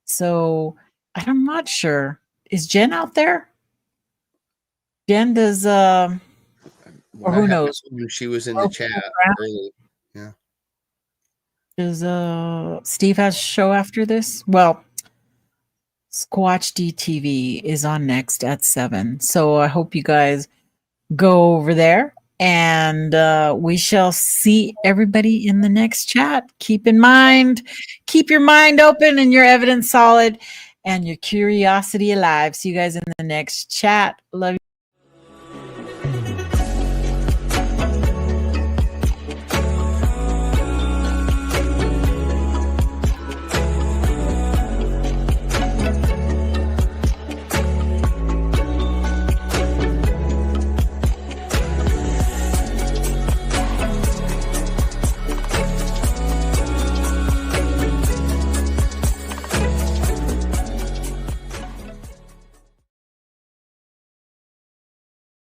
So I'm not sure. Is Jen out there? Jen does or who knows? She was in the chat early. Yeah. Does Steve has a show after this? Well, Squatch DTV is on next at 7. So I hope you guys go over there, and we shall see everybody in the next chat. Keep in mind, keep your mind open and your evidence solid and your curiosity alive. See you guys in the next chat. Love you.